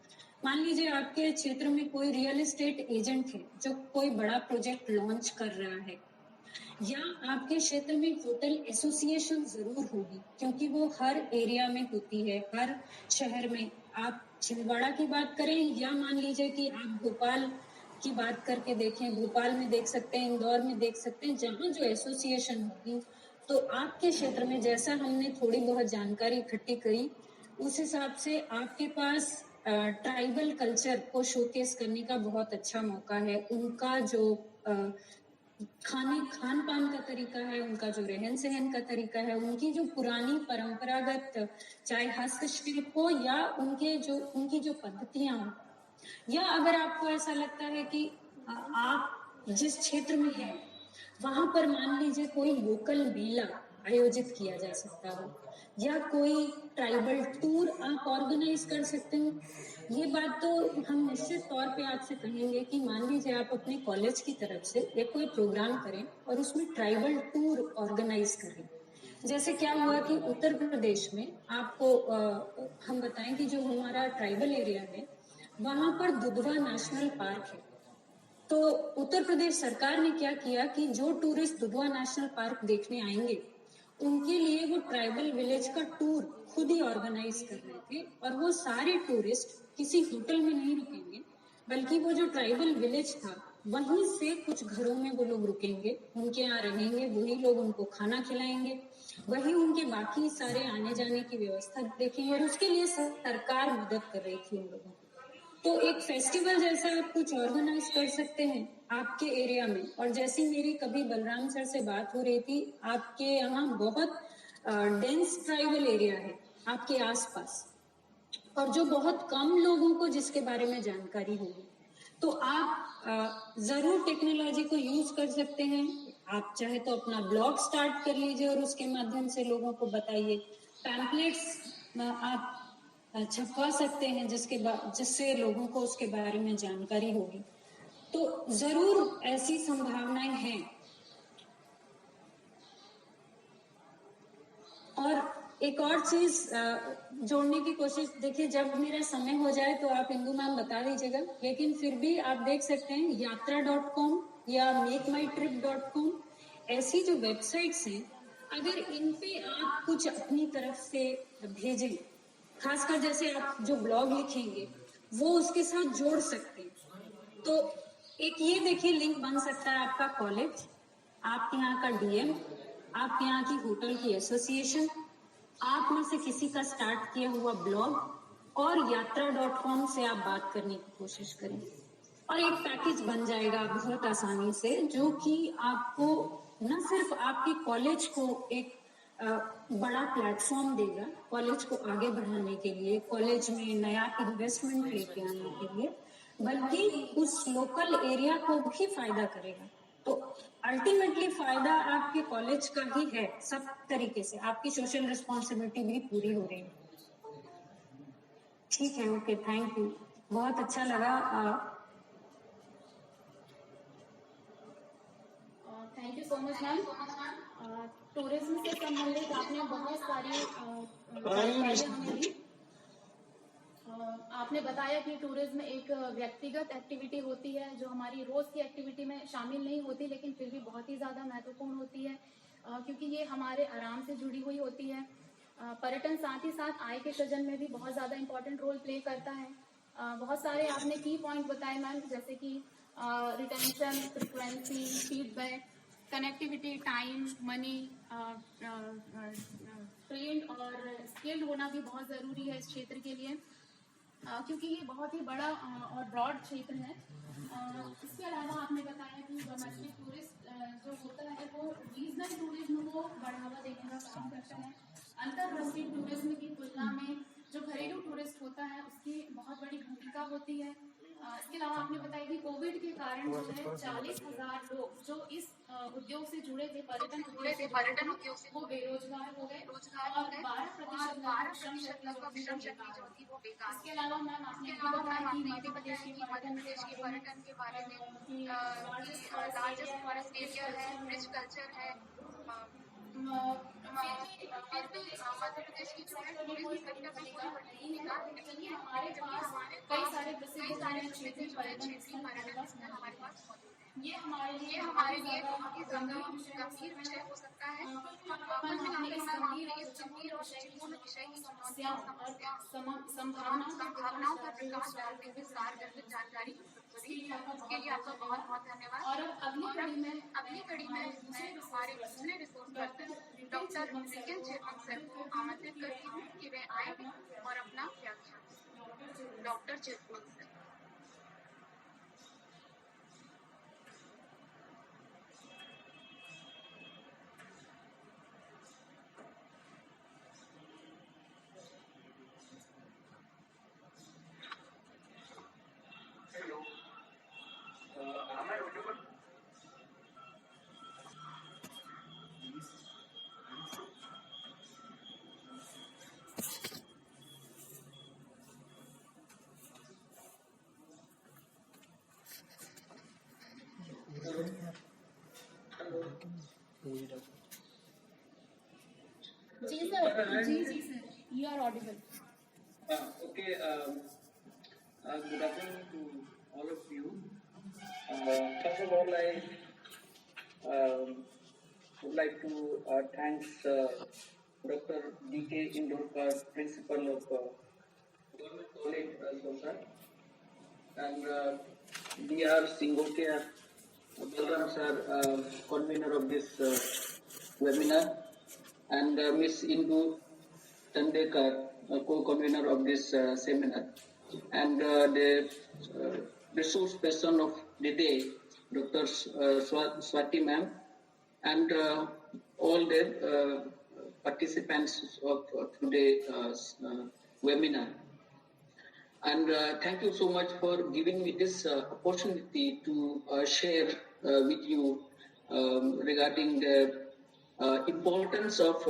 [SPEAKER 1] मान लीजिए आपके क्षेत्र में कोई रियल एस्टेट एजेंट है जो कोई बड़ा प्रोजेक्ट लॉन्च कर रहा है, या आपके क्षेत्र में होटल एसोसिएशन जरूर होगी, क्योंकि वो हर एरिया में होती है, हर शहर में। आप छिंदवाड़ा की बात करें या मान लीजिए कि आप भोपाल की बात करके देखें, भोपाल में देख सकते हैं, इंदौर में देख सकते हैं, जहाँ जो एसोसिएशन होगी, तो आपके क्षेत्र में जैसा हमने थोड़ी बहुत जानकारी इकट्ठी करी, उस हिसाब से आपके पास ट्राइबल कल्चर को शोकेस करने का बहुत अच्छा मौका है। उनका जो खान पान का तरीका है, उनका जो रहन सहन का तरीका है, उनकी जो पुरानी परंपरागत चाहे हस्तशिल्प हो या उनकी जो पद्धतियां हो, या अगर आपको ऐसा लगता है कि आप जिस क्षेत्र में हैं वहां पर मान लीजिए कोई लोकल मेला आयोजित किया जा सकता हो, या कोई ट्राइबल टूर आप ऑर्गेनाइज कर सकते हो। ये बात तो हम निश्चित तौर पे आपसे कहेंगे कि मान लीजिए आप अपने कॉलेज की तरफ से एक कोई प्रोग्राम करें और उसमें ट्राइबल टूर ऑर्गेनाइज करें। जैसे क्या हुआ कि उत्तर प्रदेश में आपको हम बताएं कि जो हमारा ट्राइबल एरिया है वहां पर दुधवा नेशनल पार्क है, तो उत्तर प्रदेश सरकार ने क्या किया कि जो टूरिस्ट दुधवा नेशनल पार्क देखने आएंगे उनके लिए वो ट्राइबल विलेज का टूर खुद ही ऑर्गेनाइज कर रहे थे, और वो सारे टूरिस्ट किसी होटल में नहीं रुकेंगे, बल्कि वो जो ट्राइबल विलेज था वहीं से कुछ घरों में वो लोग रुकेंगे, उनके यहाँ रहेंगे, वही लोग उनको खाना खिलाएंगे, वही उनके बाकी सारे आने जाने की व्यवस्था देखेंगे, और उसके लिए सरकार मदद कर रही थी उन लोगों को। तो एक फेस्टिवल जैसा आप कुछ ऑर्गेनाइज कर सकते हैं आपके एरिया में। और जैसी मेरी कभी बलराम सर से बात हो रही थी, आपके यहाँ बहुत डेंस ट्राइबल एरिया है आपके आसपास, और जो बहुत कम लोगों को जिसके बारे में जानकारी होगी, तो आप जरूर टेक्नोलॉजी को यूज कर सकते हैं। आप चाहे तो अपना ब्लॉग स्टार्ट कर लीजिए और उसके माध्यम से लोगों को बताइए। पैम्पलेट्स आप छपवा सकते हैं जिससे लोगों को उसके बारे में जानकारी होगी। तो जरूर ऐसी संभावनाएं हैं। और एक और चीज जोड़ने की कोशिश, देखिए जब मेरा समय हो जाए तो आप इंदु मैम बता दीजिएगा, लेकिन फिर भी आप देख सकते हैं यात्रा.com या makeMyTrip.com, ऐसी जो वेबसाइट्स हैं, अगर इन पे आप कुछ अपनी तरफ से भेजें, खासकर जैसे आप जो ब्लॉग लिखेंगे वो उसके साथ जोड़ सकते हैं। तो एक ये देखिए लिंक बन सकता है आपका कॉलेज, आपके यहाँ का डीएम, आपके यहाँ की होटल की एसोसिएशन, आप में से किसी का स्टार्ट किया हुआ ब्लॉग और यात्रा.com से आप बात करने की कोशिश करें, और एक पैकेज बन जाएगा बहुत आसानी से, जो कि आपको न सिर्फ आपके कॉलेज को एक बड़ा प्लेटफॉर्म देगा कॉलेज को आगे बढ़ाने के लिए, कॉलेज में नया इन्वेस्टमेंट लेके आने के लिए, बल्कि उस लोकल एरिया को भी फायदा करेगा। तो अल्टीमेटली फायदा आपके कॉलेज का ही है, सब तरीके से आपकी सोशल रिस्पॉन्सिबिलिटी भी पूरी हो रही है। ठीक है, ओके, थैंक यू, बहुत अच्छा लगा।
[SPEAKER 2] Thank you so much ma'am. Tourism से संबंधित आपने बहुत सारी जानकारियाँ हमें दी। आपने बताया कि टूरिज्म एक व्यक्तिगत एक्टिविटी होती है जो हमारी रोज की एक्टिविटी में शामिल नहीं होती, लेकिन फिर भी बहुत ही ज़्यादा महत्वपूर्ण होती है, क्योंकि ये हमारे आराम से जुड़ी हुई होती है। पर्यटन साथ ही साथ आय के सृजन में भी बहुत ज़्यादा इम्पोर्टेंट रोल प्ले करता है। बहुत सारे आपने की पॉइंट बताए मैम, जैसे कि retention, frequency, feedback, connectivity, time, money, trend और स्किल्ड होना भी बहुत ज़रूरी है इस क्षेत्र के लिए, क्योंकि ये बहुत ही बड़ा और ब्रॉड क्षेत्र है। इसके अलावा आपने बताया कि डोमेस्टिक टूरिस्ट जो होता है वो रीजनल टूरिज्म को बढ़ावा देने का काम करता है। अंतर्राष्ट्रीय टूरिज्म की तुलना में जो घरेलू टूरिस्ट होता है उसकी बहुत बड़ी भूमिका होती है। इसके अलावा आपने बताया कि कोविड के कारण जो है 40,000 लोग जो इस उद्योग से जुड़े थे, पर्यटन उद्योग से, वो बेरोजगार हो गए और 12% लगभग श्रम शक्ति जो थी वो बेकार। इसके अलावा मैम आपने बताया कि मध्य प्रदेश के पर्यटन के बारे में लार्जेस्ट फॉरेस्ट एरिया है, रिच कल्चर है, फिर भी मध्य प्रदेश की जो है टूरिज्म सेक्टर में कोई बड़ी भूमिका नहीं है, हमारे पास कई सारे प्रसिद्ध क्षेत्रीय पर्यटन स्थल हमारे पास मौजूद है। ये हमारे लिए बहुत ही ज्यादा गंभीर विषय हो सकता है। कुल मिलाकर हमने इस गंभीर और चुनौतीपूर्ण विषय की संभावनाओं पर प्रकाश डालते हुए सारगर्भित जानकारी दी, उसके लिए आपका बहुत बहुत धन्यवाद। और अगली कड़ी में मैं हमारे दूसरे रिसोर्स पर्सन डॉक्टर निखिल चेतन सर को आमंत्रित करती हूँ कि वे आए और अपना व्याख्यान। Doctor Chetan sir. जी sir, you are audible.
[SPEAKER 4] Okay, good afternoon to all of you. First of all, I would like to thank Dr. D.K. Indorkar, Principal of Government College, Sosar, and B.R. Singotia, Balram sir, convener of this webinar, and Ms. Indu Tandekar, co-convener of this seminar, and the resource person of the day, Dr. Swati ma'am, and all the participants of today's webinar. And thank you so much for giving me this opportunity to share with you regarding the importance of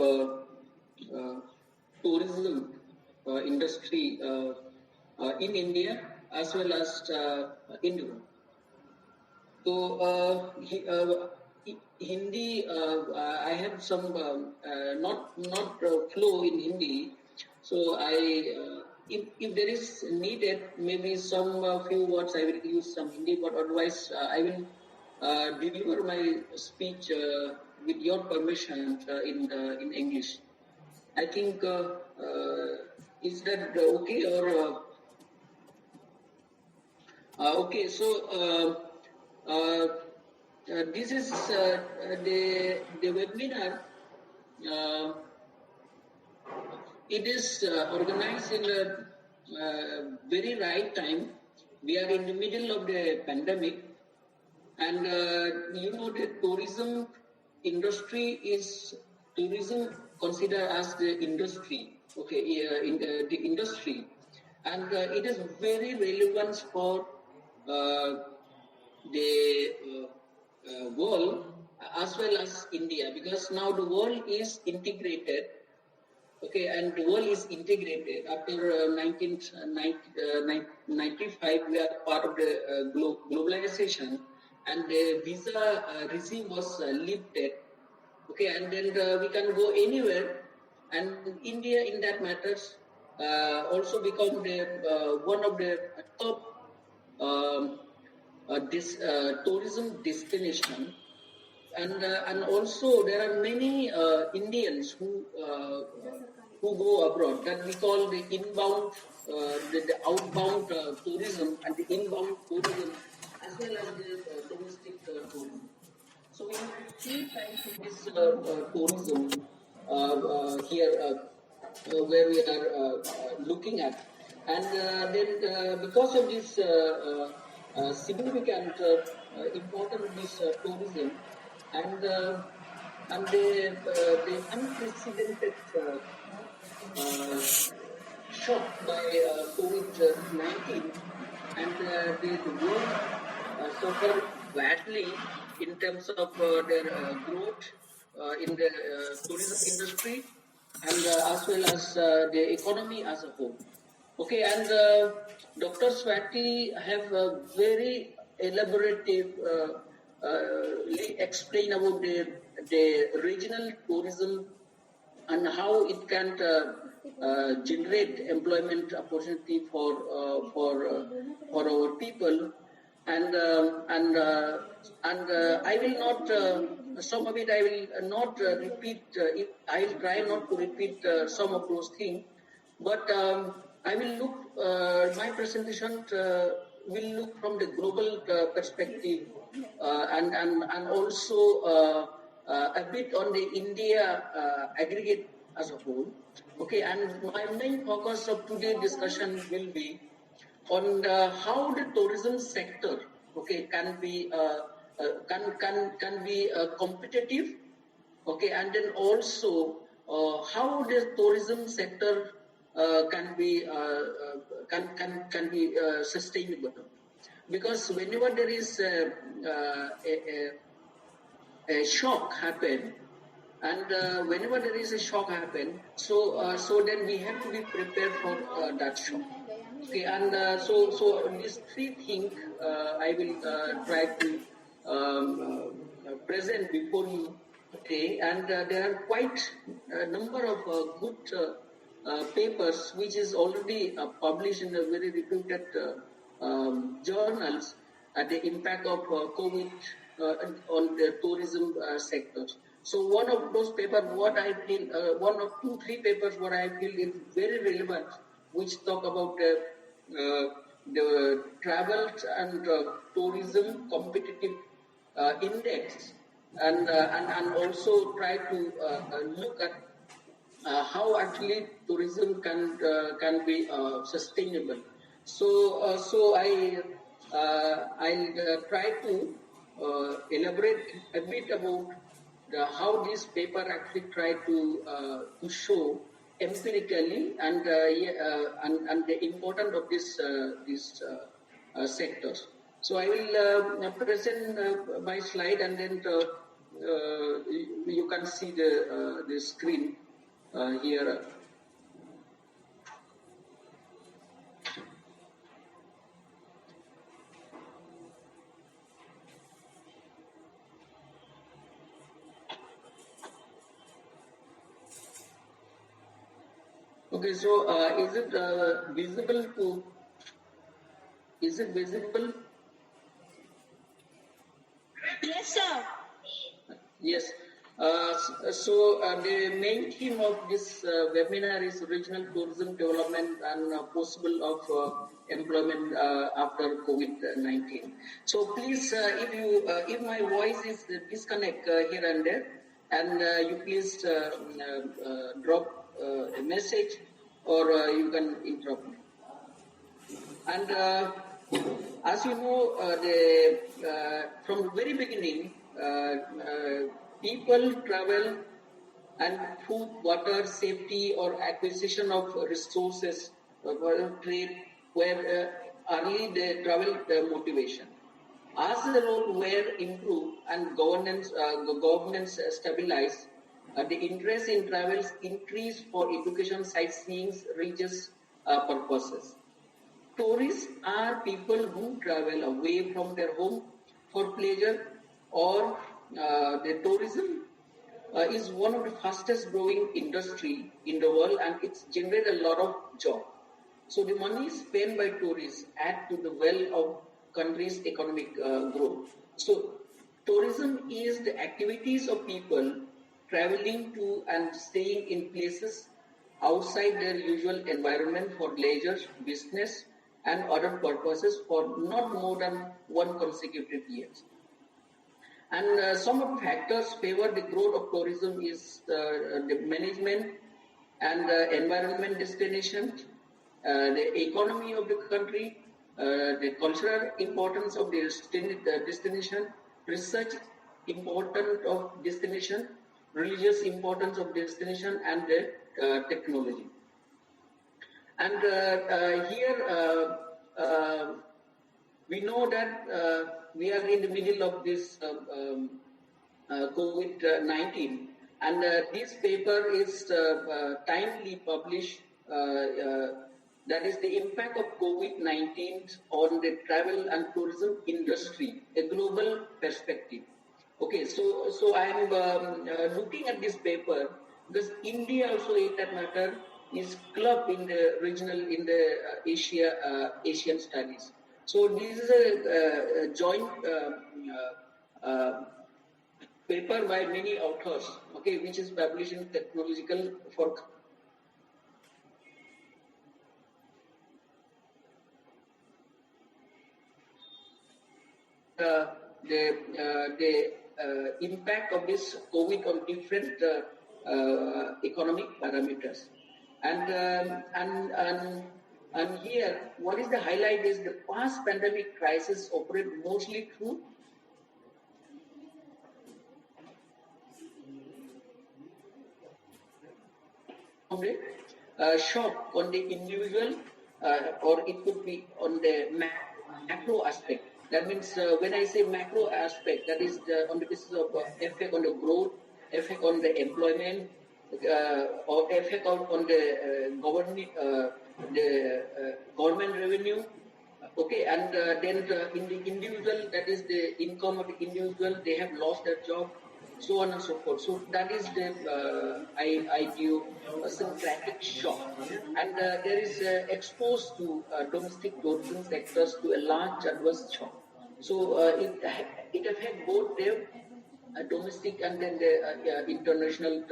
[SPEAKER 4] tourism industry in India as well as in Europe. So Hindi, I have some not flow in Hindi. So if there is needed, maybe some few words I will use some Hindi, but otherwise I will deliver my speech with your permission in English. I think is that okay or okay? So this is the webinar. It is organized in a very right time. We are in the middle of the pandemic, and the tourism industry is considered as the industry. Okay, in the industry, and it is very relevant for the world as well as India, because now the world is integrated. Okay, and the world is integrated. After 1995, we are part of the globalization, and the visa regime was lifted. Okay, and then we can go anywhere, and India, in that matters, also become the one of the top tourism destination. And also there are many Indians who go abroad, that we call the inbound, the outbound tourism, and the inbound tourism, as well as the domestic tourism. So we have three types of this tourism here, where we are looking at, and then because of this significant importance of this tourism, and the unprecedented shock by COVID-19, and the world suffered badly in terms of their growth in the tourism industry, and as well as the economy as a whole. Okay, and Dr. Swati have a very elaborative explain about the regional tourism and how it can generate employment opportunity for our people, and I will not some of it I will not repeat. I will try not to repeat some of those things, but I will look my presentation will look from the global perspective, and also a bit on the India aggregate as a whole. Okay, and my main focus of today's discussion will be on how the tourism sector, okay, can be competitive, okay, and then also how the tourism sector can be sustainable, because whenever there is a shock happen, and whenever there is a shock happen, so then we have to be prepared for that shock. Okay, and so these three things I will try to present before you today, and there are quite a number of good papers which is already published in a very reputed journals, the impact of COVID on the tourism sector. So one of those papers, what I feel, one or two, three papers, what I feel is very relevant, which talk about the travel and tourism competitive index, and also try to look at how actually tourism can be sustainable. So I'll try to elaborate a bit about how this paper actually try to show empirically and the importance of this sectors. So I will present my slide, and then you can see the screen here. Okay, so is it visible to? Is it visible?
[SPEAKER 5] Yes, sir.
[SPEAKER 4] Yes. So the main theme of this webinar is regional tourism development and possible of employment after COVID-19. So please, if my voice is disconnect here and there, and you please drop a message, or you can interrupt me. And as you know, from the very beginning, people travel, and food, water, safety, or acquisition of resources, trade, were early the travel motivation. As the road were improved and governance stabilized, the interest in travels increased for education, sightseeing, religious purposes. Tourists are people who travel away from their home for pleasure, or the tourism is one of the fastest growing industry in the world, and it's generated a lot of job. So the money spent by tourists add to the well of country's economic growth. So tourism is the activities of people traveling to and staying in places outside their usual environment for leisure, business, and other purposes for not more than one consecutive year. And some of the factors favor the growth of tourism is the management and environment destination, the economy of the country, the cultural importance of the destination, research importance of destination, religious importance of destination, and the technology. And here we know that we are in the middle of this COVID-19, and this paper is timely published. That is the impact of COVID-19 on the travel and tourism industry, a global perspective. Okay, so I am looking at this paper because India also, in that matter, is clubbed in the regional, in the Asian studies. So this is a joint paper by many authors, okay, which is published in Technological for the impact of this COVID on different economic parameters, and here what is the highlight is the past pandemic crisis operate mostly through shock on the individual, or it could be on the macro aspect. That means when I say macro aspect, that is on the basis of effect on the growth, effect on the employment, or effect on the government revenue. Okay, and then in the individual, that is the income of the individual, they have lost their job, so on and so forth. So that is the I give a syncretic shock, and there is exposed to domestic tourism sectors to a large adverse shock. So it affects both the domestic and then the international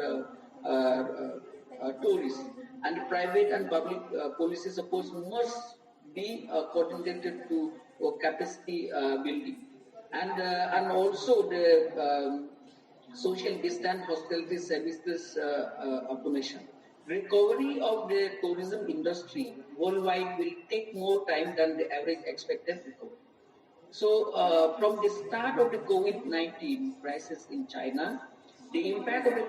[SPEAKER 4] tourists. And private and public policies, of course, must be coordinated to capacity building. And also the social distance hospitality services automation. Recovery of the tourism industry worldwide will take more time than the average expected recovery. So, from the start of the COVID-19 crisis in China, the impact of the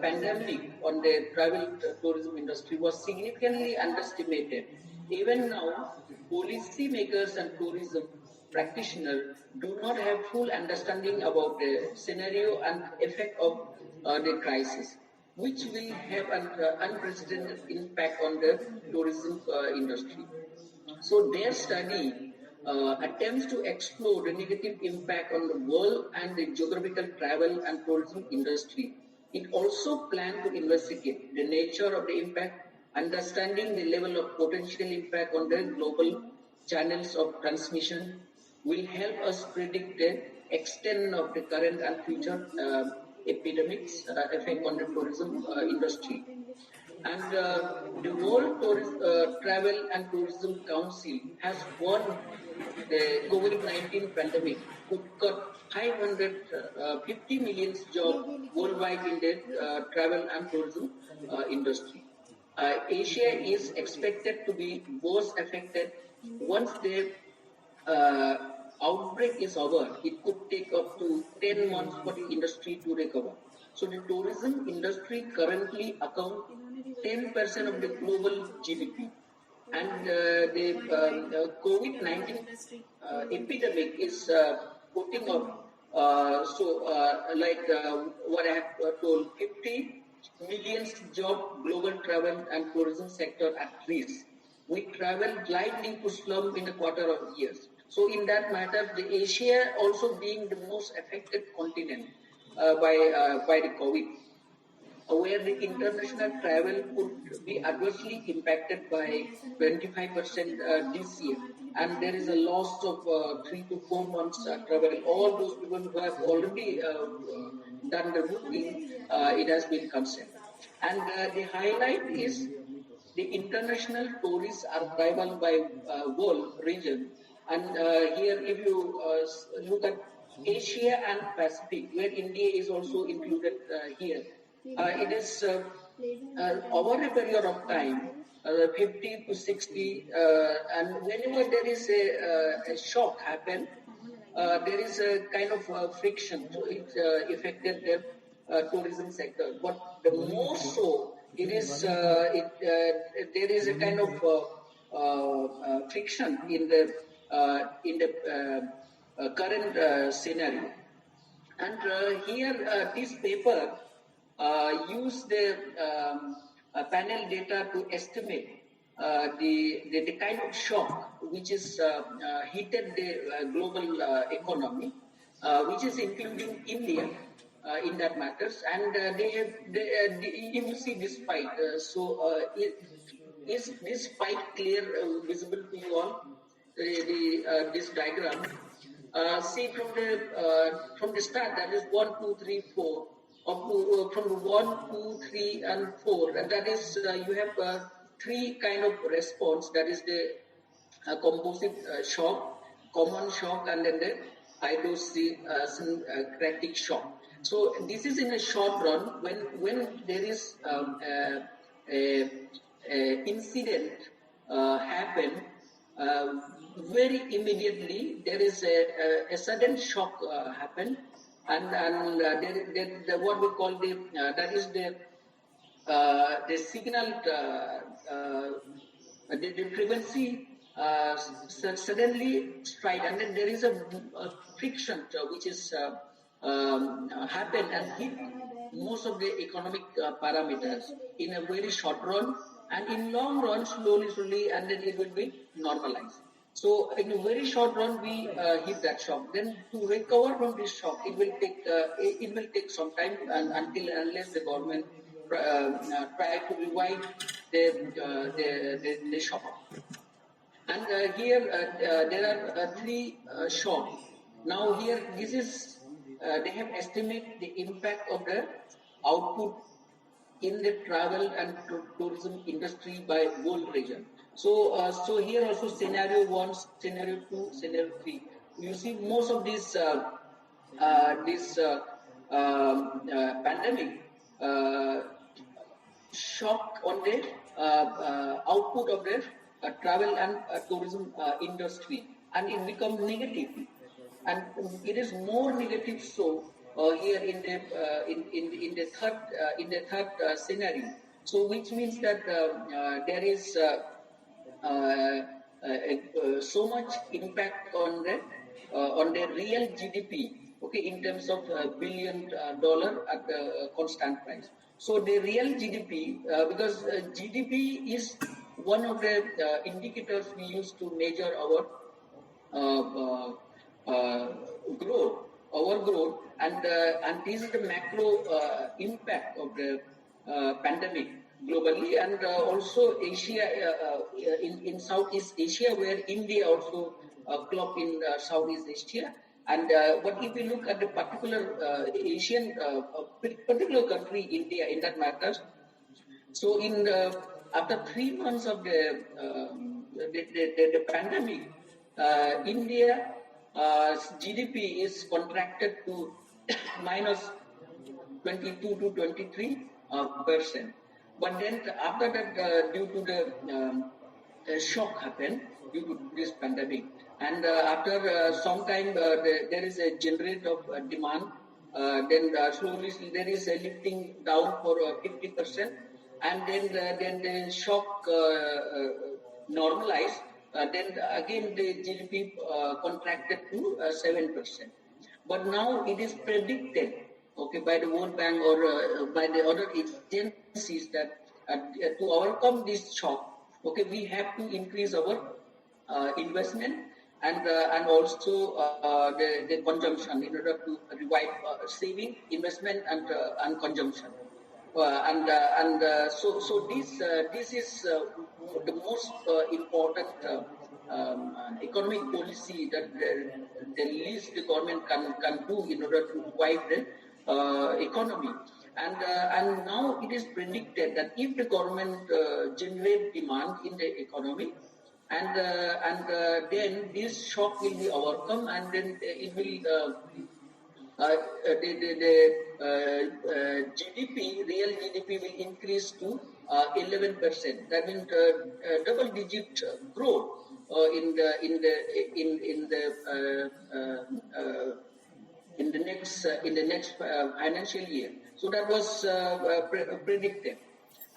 [SPEAKER 4] pandemic on the travel tourism industry was significantly underestimated. Even now, policymakers and tourism practitioners do not have full understanding about the scenario and effect of the crisis, which will have an unprecedented impact on the tourism industry. So their study attempts to explore the negative impact on the world and the geographical travel and tourism industry. It also plans to investigate the nature of the impact, understanding the level of potential impact on the global channels of transmission will help us predict the extent of the current and future epidemics effect on the tourism industry. And the World Travel and Tourism Council has warned the COVID-19 pandemic could cut 550 million jobs worldwide in the travel and tourism industry. Asia is expected to be most affected once the uh, outbreak is over. It could take up to 10 months for the industry to recover. So the tourism industry currently accounts 10% of the global GDP. And the COVID-19 epidemic is putting up, what I have told, 50 million job global travel and tourism sector at risk. We travel gliding to slump in a quarter of years. So in that matter, the Asia also being the most affected continent by the COVID, where the international travel could be adversely impacted by 25% this year. And there is a loss of 3 to 4 months travel. All those people who have already done the booking, it has been cancelled. And the highlight is the international tourists are driven by world region. And here, if you look at Asia and Pacific, where India is also included here, it is over a period of time, 50 to 60, and whenever there is a shock happen, there is a kind of friction. So it affected the tourism sector. But the more so, it is there is a kind of friction in the current scenario. And here, this paper use the panel data to estimate the kind of shock which is hit the global economy, which is including India in that matters. And you will see this spike. Is this spike clear, visible to you all? This diagram. See from the start, that is 1, 2, 3, 4. Up to, from 1, 2, 3, and 4, and that is you have 3 kind of response. That is the composite shock, common shock, and then the idiosyncratic shock. So this is in a short run when there is a incident happen. Very immediately there is a sudden shock happen. And what we call that is the signal, the frequency suddenly strike, and then there is a friction which is happen and hit most of the economic parameters in a very short run, and in long run slowly, and then it will be normalized. So in a very short run, we hit that shock. Then to recover from this shock, it will take some time, and unless the government try to revive the shock. And here there are 3 shocks. Now here, this is, they have estimated the impact of the output in the travel and tourism industry by whole region. So, so here also scenario 1, scenario 2, scenario 3. You see most of these pandemic shock on the output of the travel and tourism industry, and it becomes negative, and it is more negative. So here in the third scenario, so which means that there is so much impact on the real GDP. Okay, in terms of $1 billion at the constant price. So the real GDP, because GDP is one of the indicators we use to measure our growth, and this is the macro impact of the pandemic globally, and also Asia, in Southeast Asia, where India also clocked in Southeast Asia. And but if we look at the particular Asian, particular country, India, in that matter, so in after 3 months of the pandemic, India GDP is contracted to minus 22 to 23%. But then after that, due to the shock happened due to this pandemic, and after some time there is a generate of demand, then slowly there is a lifting down for 50%, and then the shock normalized. Then again the GDP contracted to 7%. But now it is predicted, okay, by the World Bank or by the other agencies that to overcome this shock, okay, we have to increase our investment and also the consumption in order to revive saving, investment, and consumption. So this is the most important economic policy that the least the government can do in order to revive the economy. And now it is predicted that if the government generate demand in the economy, and then this shock will be overcome, and then it will the GDP, real GDP, will increase to 11%. That means double-digit growth in the next financial year. So that was predicted,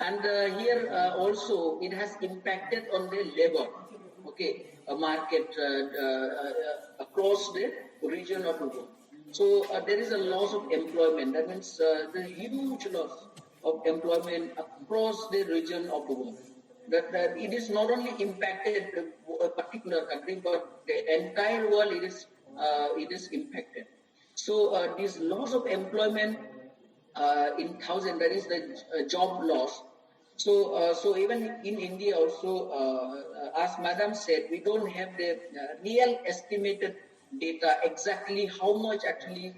[SPEAKER 4] and here also it has impacted on the labor, okay, market across the region of the world. So there is a loss of employment. That means the huge loss of employment across the region of the world. That it is not only impacted a particular country, but the entire world it is impacted. So this loss of employment in thousand, that is the job loss. So even in India also, as Madam said, we don't have the real estimated data exactly how much actually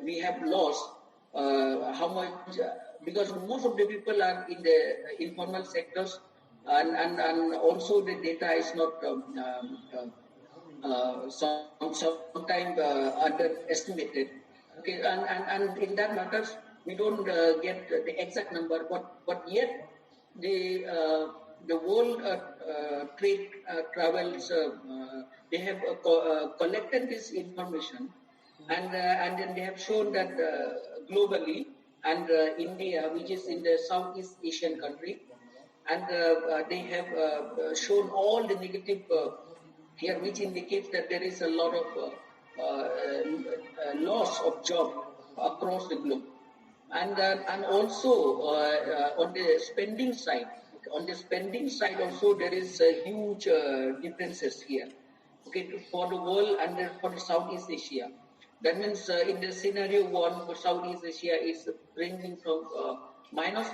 [SPEAKER 4] we have lost, how much, because most of the people are in the informal sectors, and also the data is not sometimes underestimated. Okay, and in that matters we don't get the exact number, but yet the world trade travels, they have collected this information, and then they have shown that globally, and India, which is in the Southeast Asian country, and they have shown all the negative here, which indicates that there is a lot of loss of job across the globe, and also on the spending side. On the spending side also there is huge differences here, okay, for the world and for Southeast Asia. That means in the scenario 1 for Southeast Asia is ranging from minus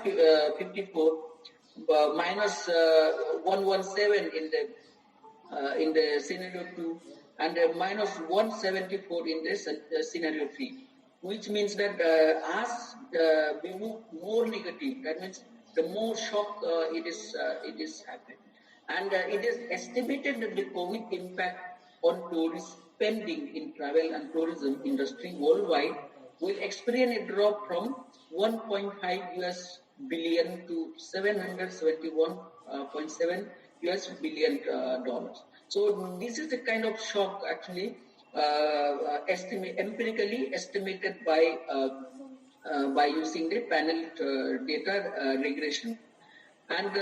[SPEAKER 4] 54, minus 117 in the scenario 2, and minus 174 in this scenario 3, which means that as we move more negative, that means the more shock it is happening. And it is estimated that the COVID impact on tourist spending in travel and tourism industry worldwide will experience a drop from 1.5 US billion to 771.7 US billion dollars. So this is the kind of shock actually empirically estimated by using the panel data regression. And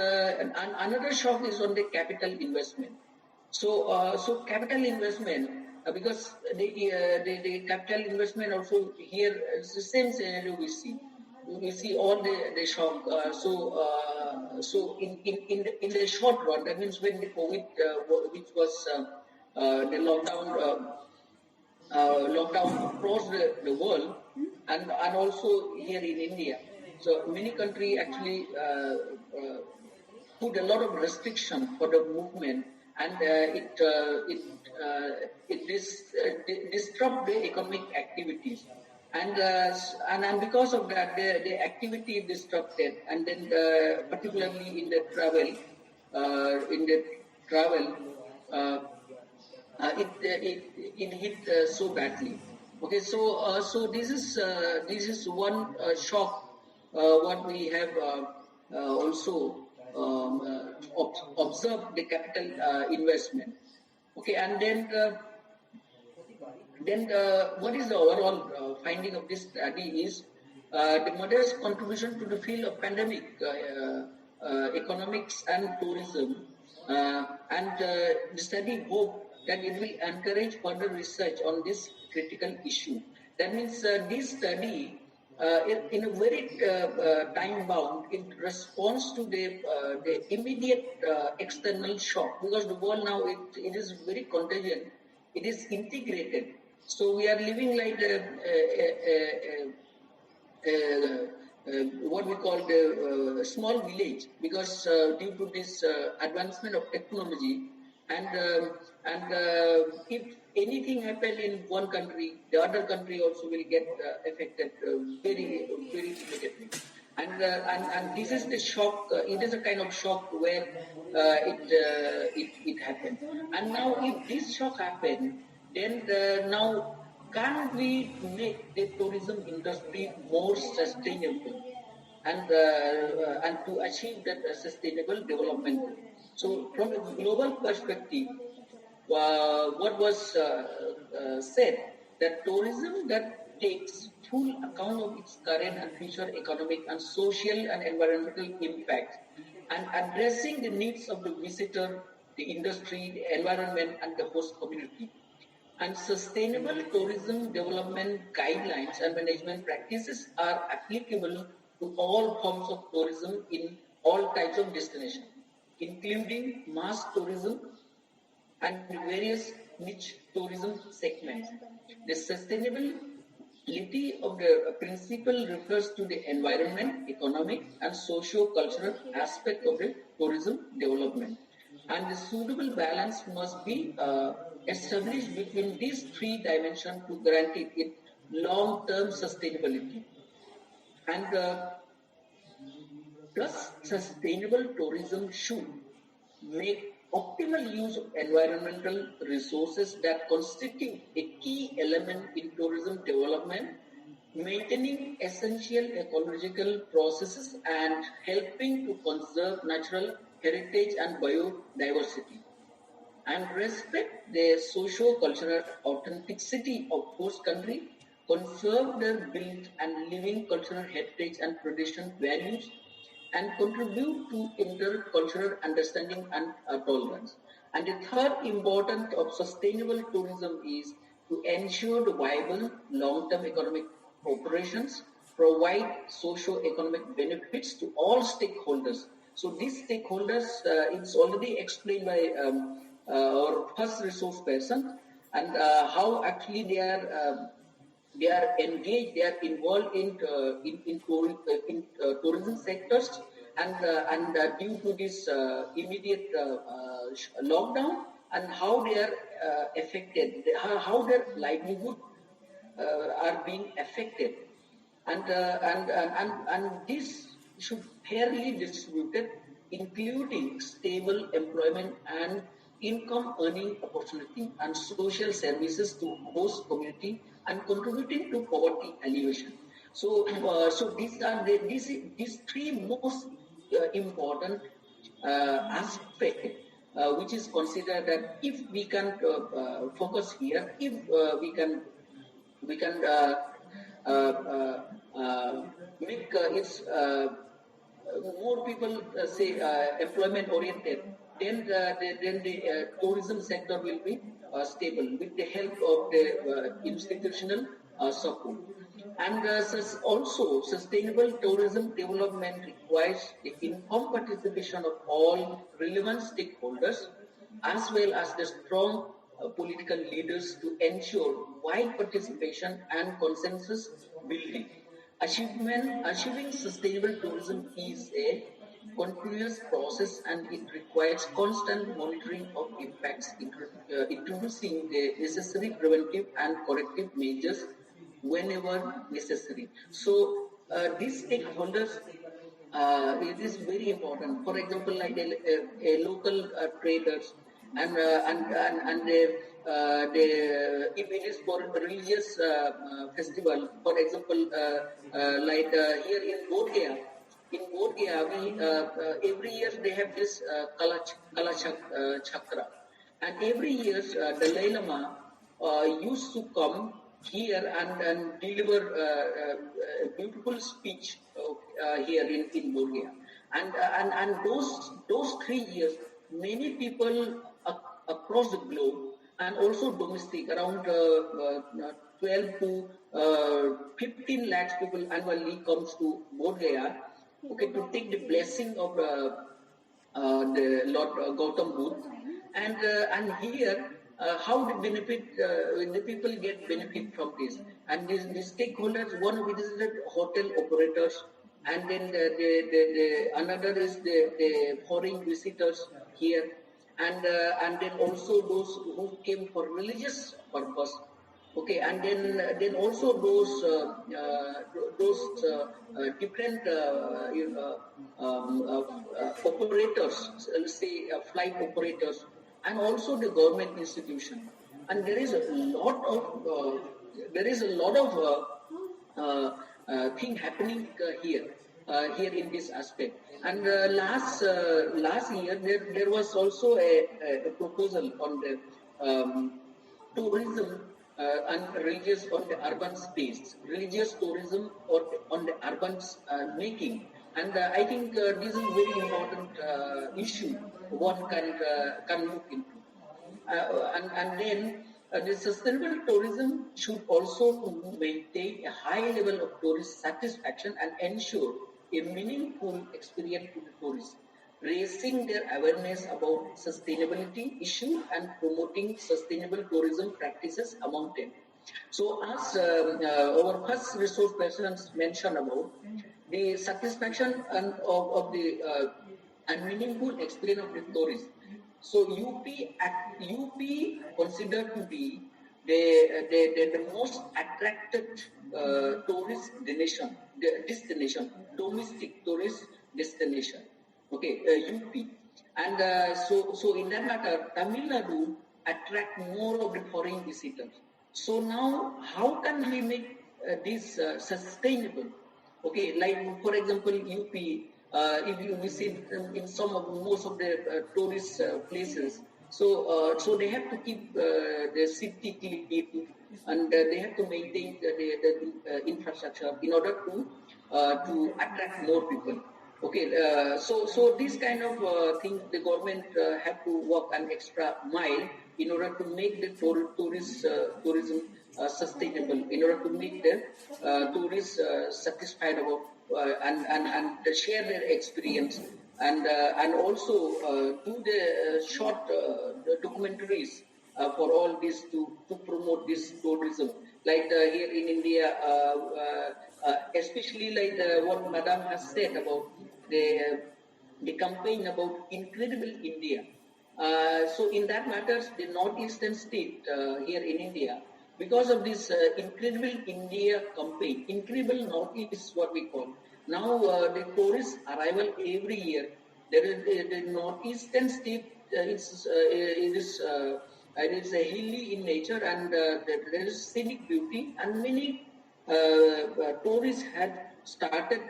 [SPEAKER 4] another shock is on the capital investment. So capital investment, because the capital investment also here is the same scenario we see. We see all the shock. So in the short run, that means when the COVID, which was the lockdown across the world, and also here in India. So many countries actually put a lot of restriction for the movement, and it disrupt the economic activities, and because of that, the activity is disrupted, and then particularly in the travel, it hit so badly. Okay, so this is one shock what we have also observed the capital investment. Okay, and then what is the overall finding of this study is the modest contribution to the field of pandemic economics and tourism, and the study hope that it will encourage further research on this critical issue. That means this study, in a very time bound, it responds to the immediate external shock, because the world now it is very contagion, it is integrated. So we are living like what we call the small village, because due to this advancement of technology, and if anything happen in one country, the other country also will get affected very immediately. And this is the shock. It is a kind of shock where it happened. And now, if this shock happened, then now can we make the tourism industry more sustainable, and to achieve that sustainable development? So, from a global perspective, what was said, that tourism that takes full account of its current and future economic and social and environmental impact, and addressing the needs of the visitor, the industry, the environment, and the host community. And sustainable tourism development guidelines and management practices are applicable to all forms of tourism in all types of destinations, including mass tourism and various niche tourism segments. The sustainability of the principle refers to the environment, economic, and socio-cultural aspect of the tourism development. And the suitable balance must be established between these three dimensions to guarantee it long-term sustainability. And plus, sustainable tourism should make optimal use of environmental resources that constitute a key element in tourism development, maintaining essential ecological processes and helping to conserve natural heritage and biodiversity, and respect the socio-cultural authenticity of host country, conserve their built and living cultural heritage and tradition values, and contribute to intercultural understanding and tolerance. And the third importance of sustainable tourism is to ensure the viable long-term economic operations, provide socio-economic benefits to all stakeholders. So these stakeholders, it's already explained by our first resource person, and how actually they are engaged, they are involved in tourism sectors, and due to this immediate lockdown, and how they are affected, how their livelihood are being affected, and this should fairly distributed, including stable employment and income earning opportunity and social services to host community and contributing to poverty alleviation. So these are these three most important aspect, which is considered that if we can focus here, if we can uh, uh, make its more people say employment oriented, then the tourism sector will be stable with the help of the institutional support. And also, sustainable tourism development requires the informed participation of all relevant stakeholders as well as the strong political leaders to ensure wide participation and consensus building. Achieving sustainable tourism is a continuous process and it requires constant monitoring of impacts, introducing the necessary preventive and corrective measures whenever necessary. So these stakeholders, it is very important. For example, like a local traders and if it is for religious festival, for example, like here in Bodh Gaya, we every year they have this Chakra, and every year Dalai Lama used to come here and deliver a beautiful speech here in Bulgaria. And those 3 years, many people across the globe and also domestic, around 12 to 15 lakhs people annually comes to Bulgaria, okay, to take the blessing of the Lord Gautam Buddha, and here how the people get benefit from this, and the stakeholders. One visited hotel operators, and then the another is the foreign visitors here, and then also those who came for religious purpose. Okay, and then also those different operators, let's say flight operators, and also the government institution. And there is a lot of thing happening here in this aspect. And last year there was also a proposal on the tourism and religious on the urban space, religious tourism or on the urban making. And I think this is a very important issue one can look into. And then the sustainable tourism should also maintain a high level of tourist satisfaction and ensure a meaningful experience to the tourists, raising their awareness about sustainability issue and promoting sustainable tourism practices among them. So as our first resource persons mentioned about the satisfaction of the and meaningful experience of the tourists. So UP considered to be the most attracted tourist destination, domestic tourist destination. Okay, UP, and so in that matter, Tamil Nadu attract more of the foreign visitors. So now, how can we make this sustainable? Okay, like for example, UP. If you visit in most of the tourist places, so they have to keep the city clean, and they have to maintain the infrastructure in order to attract more people. Okay, so this kind of things the government have to work an extra mile in order to make the tourism sustainable, in order to make the tourists satisfied about and share their experience, and also do the short documentaries for all this to promote this tourism. Like here in India, especially like what Madam has said about the campaign about Incredible India. So in that matters, the northeastern state here in India, because of this Incredible India campaign, Incredible Northeast is what we call. Now the tourist arrival every year, there is the northeastern state. It is hilly in nature, and there is scenic beauty, and many tourists had started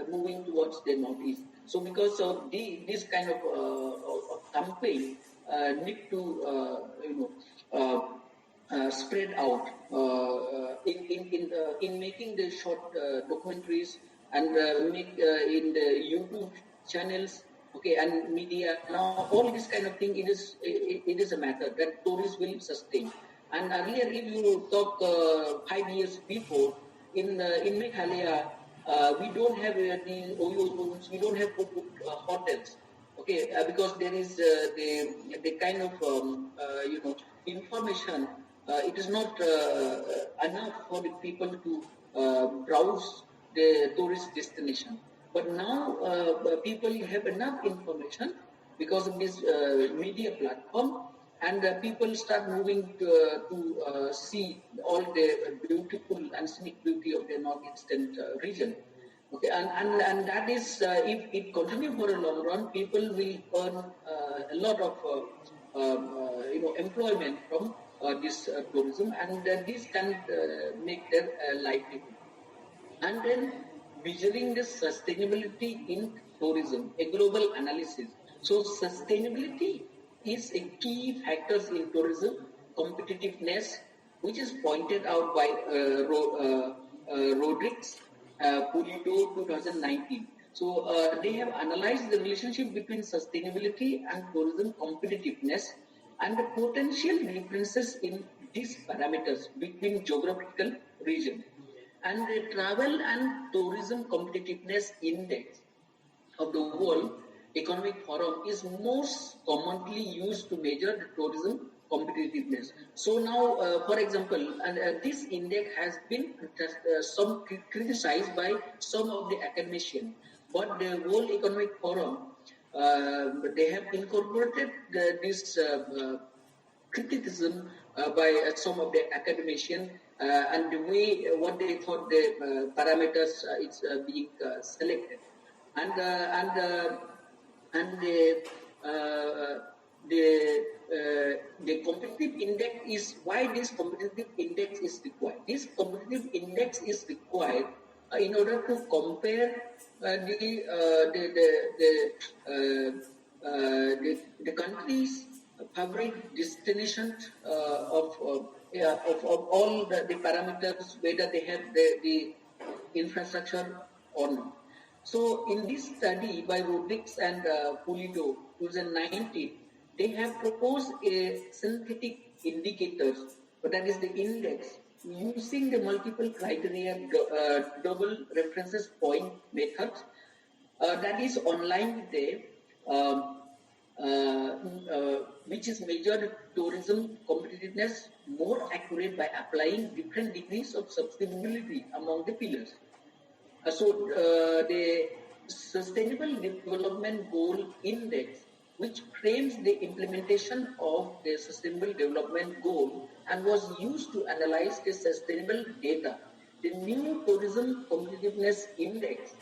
[SPEAKER 4] moving towards the northeast. So because of this kind of campaign, need to spread out in making the short documentaries and make in the YouTube channels, okay, and media. Now all this kind of thing, it is a matter that tourists will sustain. And earlier, if you talk 5 years before, in Meghalaya, we don't have the OYO rooms, we don't have hotels, okay, because there is the kind of information. It is not enough for the people to browse the tourist destination. But now people have enough information because of this media platform, and people start moving to see all the beautiful and scenic beauty of the northeastern region. Okay, and that is, if it continues for a long run, people will earn a lot of employment from this tourism, and this can make their livelihood. And then measuring the sustainability in tourism, a global analysis. So sustainability is a key factor in tourism competitiveness, which is pointed out by Rodrigues, Pulido 2019. So they have analyzed the relationship between sustainability and tourism competitiveness and the potential differences in these parameters between geographical regions. And the Travel and Tourism Competitiveness Index of the World Economic Forum is most commonly used to measure the tourism competitiveness. So now, for example, this index has been criticized by some of the academicians, but the World Economic Forum, they have incorporated this criticism by some of the academicians and the way what they thought the parameters it's being selected, and the competitive index is why this competitive index is required. This competitive index is required in order to compare the country's favorite destination of all the parameters, whether they have the infrastructure or not. So in this study by Rodrigues and Pulido 2019, they have proposed a synthetic indicators, but that is the index, using the multiple criteria double references point methods that is online today, which is measured tourism competitiveness more accurate by applying different degrees of sustainability among the pillars. So the Sustainable Development Goal Index, which frames the implementation of the Sustainable Development Goal and was used to analyze the sustainable data. The new Tourism Competitiveness Index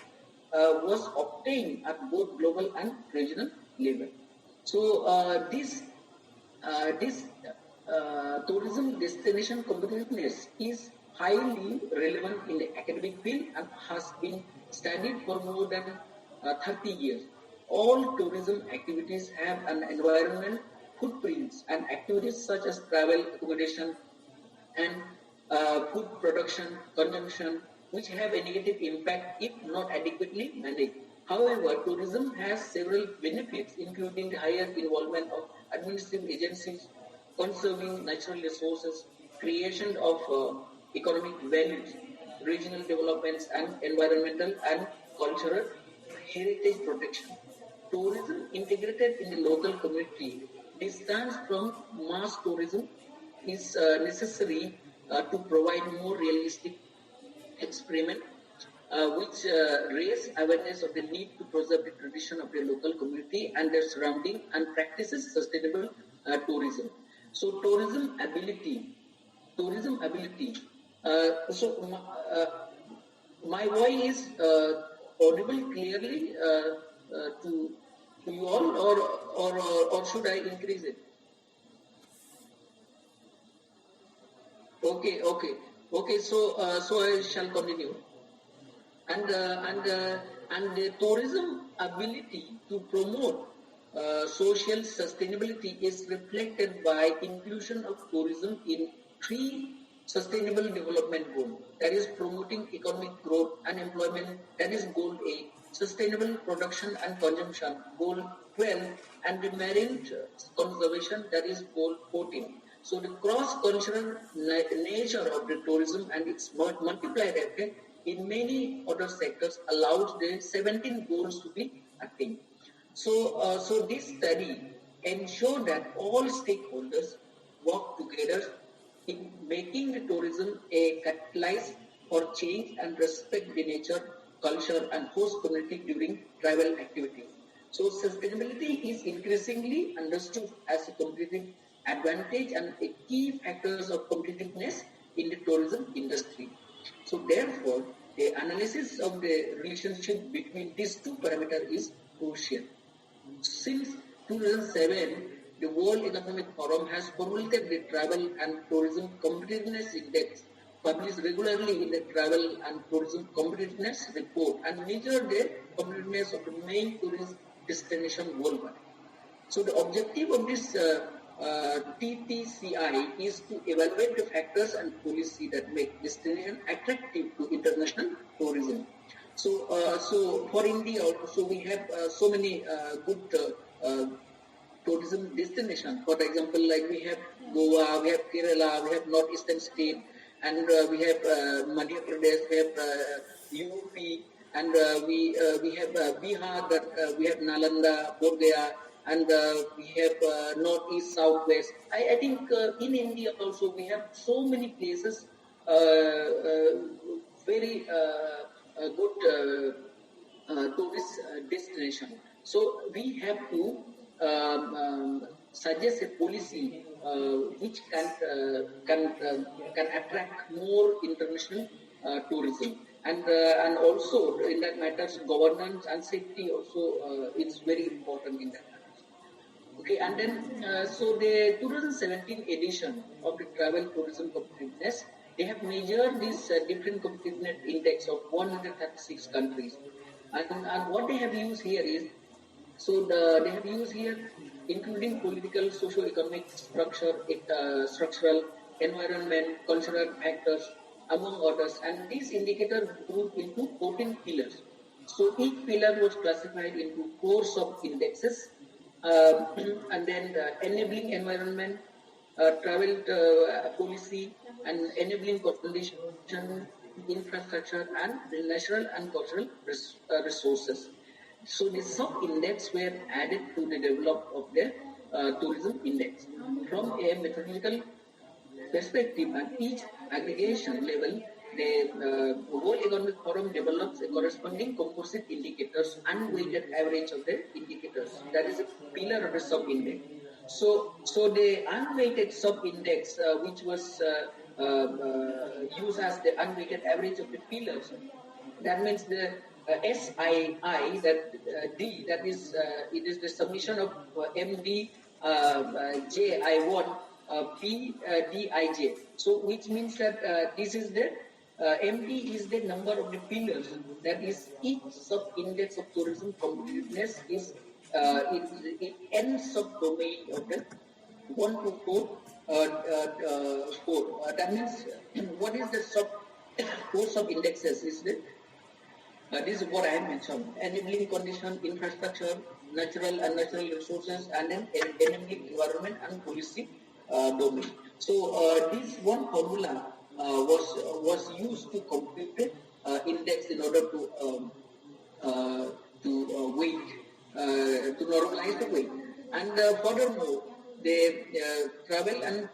[SPEAKER 4] was obtained at both global and regional level. So this tourism destination competitiveness is highly relevant in the academic field and has been studied for more than 30 years. All tourism activities have an environment footprints, and activities such as travel, accommodation, and food production, consumption, which have a negative impact if not adequately managed. However, tourism has several benefits, including the higher involvement of administrative agencies, conserving natural resources, creation of economic values, regional developments, and environmental and cultural heritage protection. Tourism integrated in the local community, distance from mass tourism, is necessary to provide more realistic experiment which raise awareness of the need to preserve the tradition of the local community and their surrounding and practices sustainable tourism. So tourism ability. My voice is audible clearly to you all, or should I increase it? Okay. So I shall continue. And the tourism ability to promote social sustainability is reflected by inclusion of tourism in 3 sustainable development goals. That is promoting economic growth and employment. That is goal 8. Sustainable production and consumption, goal 12, and the marine conservation, that is goal 14. So the cross-cultural nature of the tourism and its multiplier effect in many other sectors allows the 17 goals to be attained. So this study ensured that all stakeholders work together in making the tourism a catalyst for change and respect the nature, culture, and host community during travel activities. So sustainability is increasingly understood as a competitive advantage and a key factors of competitiveness in the tourism industry. So therefore, the analysis of the relationship between these 2 parameters is crucial. Since 2007, the World Economic Forum has formulated the Travel and Tourism Competitiveness Index, published regularly in the Travel and Tourism Competitiveness Report, and measured the competitiveness of the main tourist destination worldwide. So the objective of this TTCI is to evaluate the factors and policy that make destination attractive to international tourism. So for India also we have so many good tourism destinations. For example, like we have Goa, we have Kerala, we have northeastern state, and we have Madhya Pradesh, we have UP, and we have Bihar, that we have Nalanda, Bodh Gaya, and we have northeast, southwest. I think in India also we have so many places, very good tourist destination. So we have to suggest a policy which can attract more international tourism, and also in that matters governance and safety also is very important in that. Okay, and then so the 2017 edition of the Travel Tourism Competitiveness, they have measured this different competitiveness index of 136 countries, and what they have used here is, so they have used here including political, socio-economic structural, environment, cultural factors, among others, and these indicators group into 14 pillars. So each pillar was classified into 4 sub-indexes. And then enabling environment, travel policy, and enabling condition, infrastructure, and the natural and cultural resources. So the sub-index were added to the development of the tourism index. From a methodological perspective, at each aggregation level, the World Economic Forum develops a corresponding composite indicators, unweighted average of the indicators. That is a pillar of the sub-index. So the unweighted sub-index, which was used as the unweighted average of the pillars, that means the SII, that D, that is it is the summation of MD J I1 PDIJ. So which means that this is the MD is the number of the pillars. That is, each sub-index of tourism competitiveness is it n sub-domain of the 1 to 4. 4. That means what is the 4 sub-indexes? Is the this is what I have mentioned: enabling condition, infrastructure, natural and natural resources, and then enabling environment and policy domain. So this one formula was used to compute the index in order to weight, to normalize the weight. And furthermore, the travel and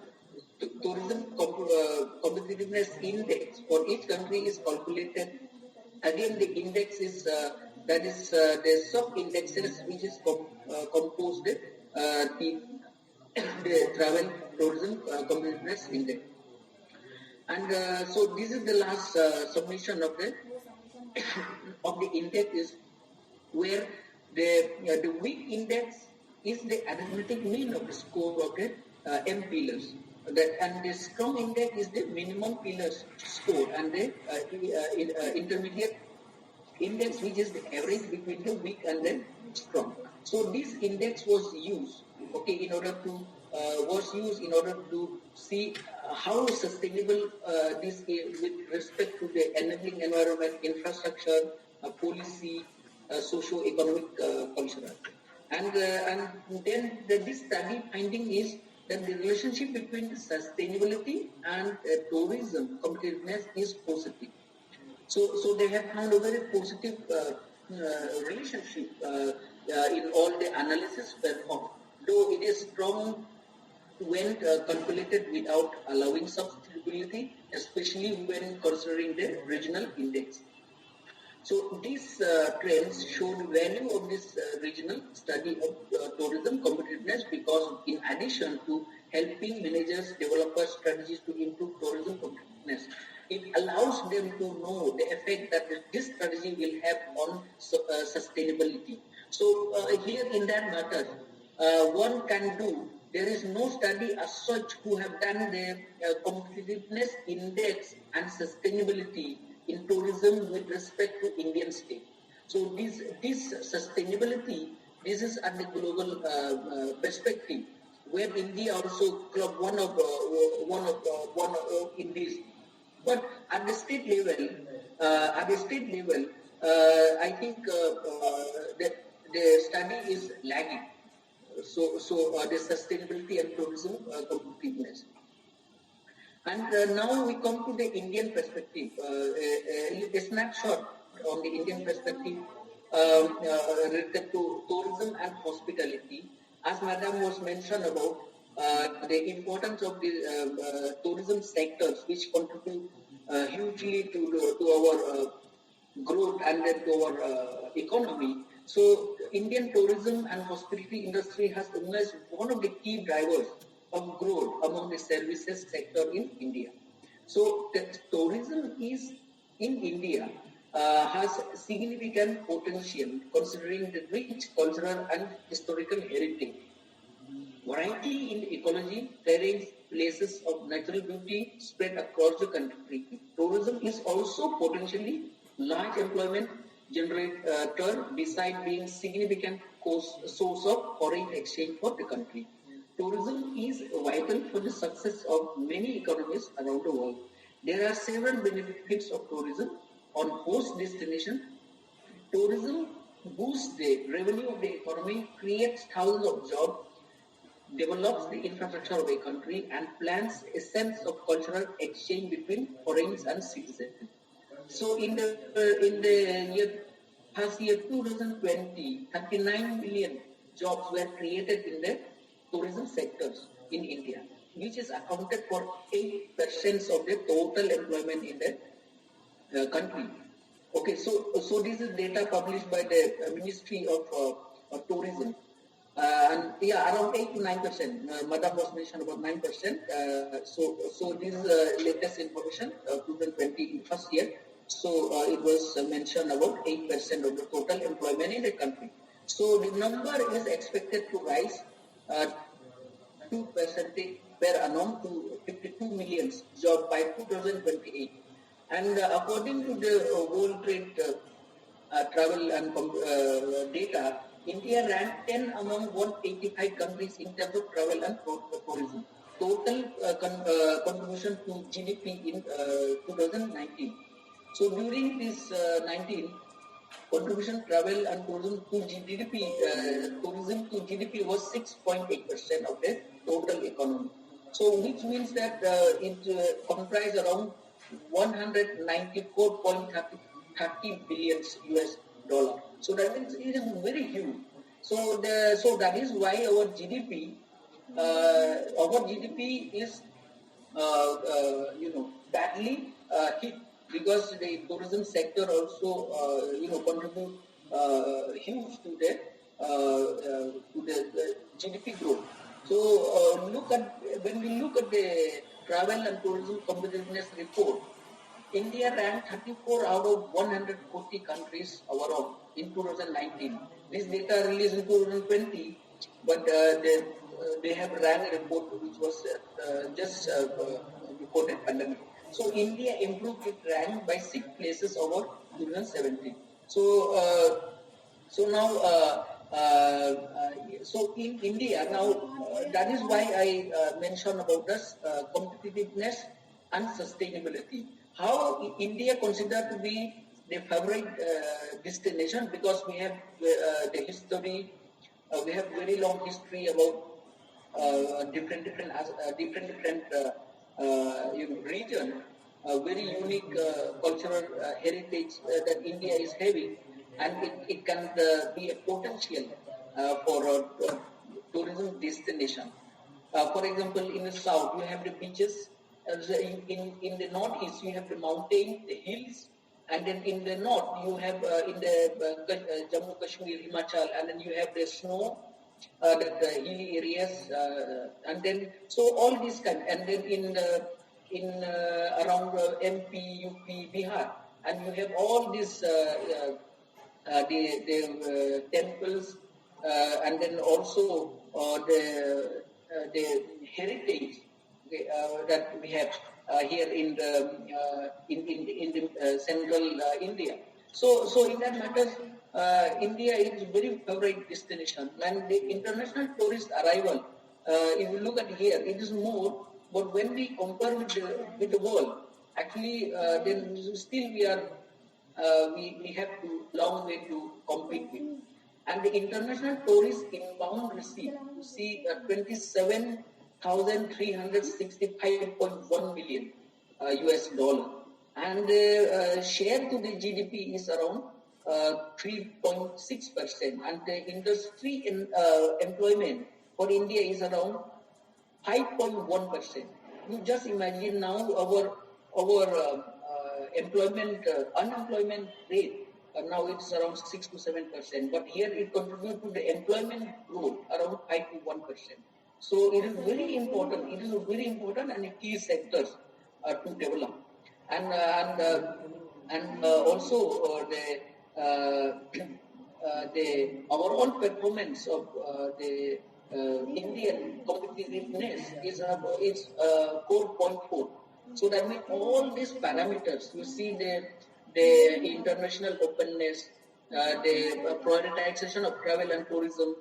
[SPEAKER 4] tourism competitiveness index for each country is calculated again the index is the sub-indexes which is composed the travel tourism competitiveness index. And so this is the last submission of the of the index is where the weak index is the arithmetic mean of the score of the M pillars. And the strong index is the minimum pillars score, and the intermediate index, which is the average between the weak and the strong. So this index was used, in order to see how sustainable this is with respect to the enabling environment, infrastructure, policy, socio-economic, cultural. And then this study finding is that the relationship between the sustainability and tourism competitiveness is positive. So they have found a very positive relationship in all the analysis performed, though it is strong when calculated without allowing substitutability, especially when considering the regional index. So these trends show the value of this regional study of tourism competitiveness, because in addition to helping managers develop strategies to improve tourism competitiveness, it allows them to know the effect that this strategy will have on sustainability. So here in that matter, one can do, there is no study as such who have done the competitiveness index and sustainability in tourism with respect to Indian state. So this sustainability, this is at the global perspective, where India also club one of in this. But at the state level, I think that the study is lagging. So the sustainability and tourism competitiveness. And now we come to the Indian perspective. A snapshot on the Indian perspective related to tourism and hospitality. As Madam was mentioned about the importance of the tourism sectors, which contribute hugely to our growth and then to our economy. So Indian tourism and hospitality industry has emerged one of the key drivers of growth among the services sector in India. So the tourism is in India has significant potential considering the rich cultural and historical heritage, variety in ecology, terrains, places of natural beauty spread across the country. Tourism is also potentially large employment generator, beside being significant source of foreign exchange for the country. Tourism is vital for the success of many economies around the world. There are several benefits of tourism on host destination. Tourism boosts the revenue of the economy, creates thousands of jobs, develops the infrastructure of a country, and plants a sense of cultural exchange between foreigners and citizens. So in the year 2020, 39 million jobs were created in the tourism sectors in India, which is accounted for 8% of the total employment in the country. Okay, so this is data published by the Ministry of Tourism. And around 8 to 9%. Madam was mentioned about 9%. So this is latest information, 2020 first year. So it was mentioned about 8% of the total employment in the country. So the number is expected to rise 2% per annum to 52 million jobs by 2028. And according to the World Trade Travel and data, India ranked 10 among 185 countries in terms of travel and tourism. Total contribution to GDP in 2019. So during this 19, contribution travel and tourism to GDP, tourism to GDP was 6.8% of the total economy. So which means that it comprised around 194.30 billion US dollar. So that means it is very huge. So that is why our GDP is badly hit because the tourism sector also contribute huge to the GDP growth. So when we look at the travel and tourism competitiveness report, India ranked 34 out of 140 countries overall in 2019. This data released in 2020, but they have ranked a report which was just before the pandemic. So India improved its rank by 6 places over 2017. So now, so in India now, that is why I mentioned about this competitiveness and sustainability. How India considered to be the favorite destination, because we have the history, we have very long history about different region, very unique cultural heritage that India is having, and it can be a potential for a tourism destination. For example, in the south, you have the beaches. In the northeast, you have the mountain, the hills, and then in the north, you have in the Jammu Kashmir, Himachal, and then you have the snow, the hilly areas, and then so all these kind, and then in around MP, UP, Bihar, and you have all these the temples, and then also the heritage that we have here in the central India. So in that matter, India is very favorite destination, and the international tourist arrival, if you look at here, it is more. But when we compare with the world, actually, then still we are we have long way to compete with. And the international tourist inbound receipt, you see 27,365.1 million US dollar, and share to the GDP is around 3.6%, and the industry employment for India is around 5.1%. You just imagine now our unemployment rate. Now it's around 6 to 7%, but here it contributes to the employment growth around 5 to 1%. So it is very important. It is very important and a key sectors to develop, and also the overall performance of the Indian competitiveness is 4.4. So that means all these parameters, you see the international openness, the prioritization of travel and tourism,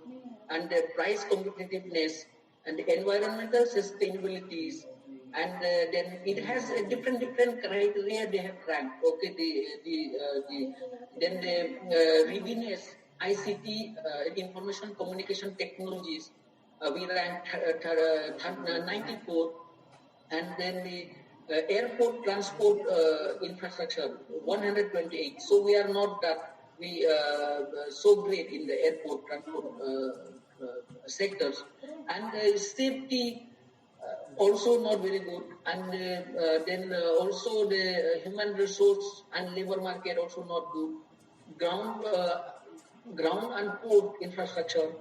[SPEAKER 4] and the price competitiveness, and the environmental sustainabilities, and then it has a different criteria they have ranked. Okay, then the readiness, ICT, information communication technologies, we ranked 94, and then the airport transport infrastructure 128. So we are not that so great in the airport transport sectors, and safety also not very good, and then also the human resource and labor market also not good. Ground and port infrastructure,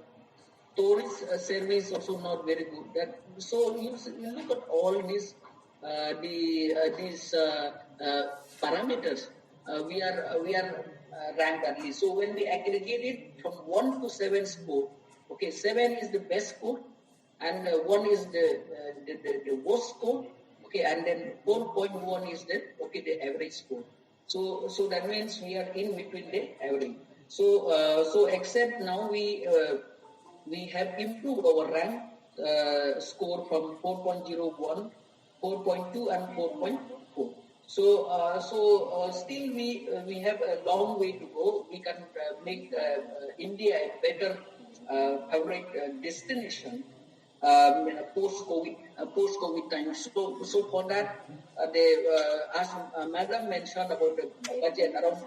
[SPEAKER 4] tourist service also not very good. So you look at all these parameters. We are ranked early. So when we aggregate it from 1 to 7 score, okay, 7 is the best score, and 1 is the worst score, okay, and then 4.1 is the average score. So that means we are in between the average. So except now we have improved our rank score from 4.01, 4.2 and 4.4. So still we have a long way to go. We can make India a better favorite destination post-COVID times. So for that, as Madam mentioned about the budget, around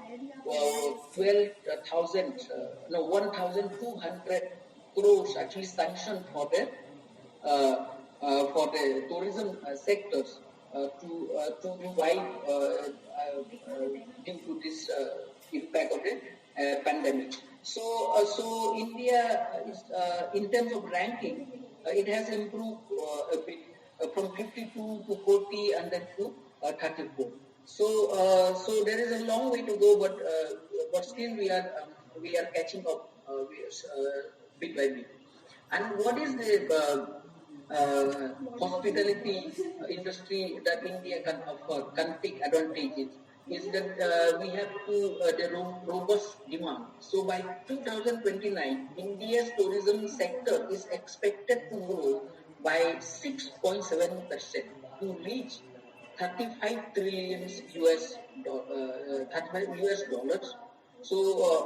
[SPEAKER 4] 1,200 crores actually sanctioned for the tourism sectors to revive due to this impact of the pandemic. So India is in terms of ranking, it has improved a bit from 52 to 40 and then to 34. So there is a long way to go, but still we are catching up bit by bit. And what is the hospitality industry that India can offer, can take advantage is that we have the robust demand. So by 2029, India's tourism sector is expected to grow by 6.7% to reach 35 trillion US dollars. So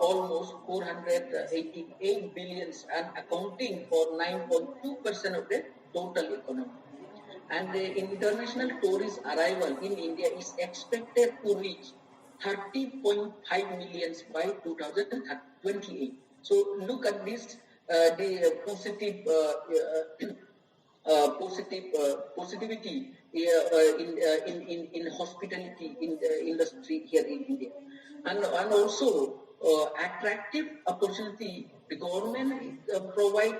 [SPEAKER 4] almost 488 billions and accounting for 9.2% of the total economy. And the international tourist arrival in India is expected to reach 30.5 millions by 2028. So look at this, the positivity in hospitality in industry here in India, and also attractive opportunity. The government provide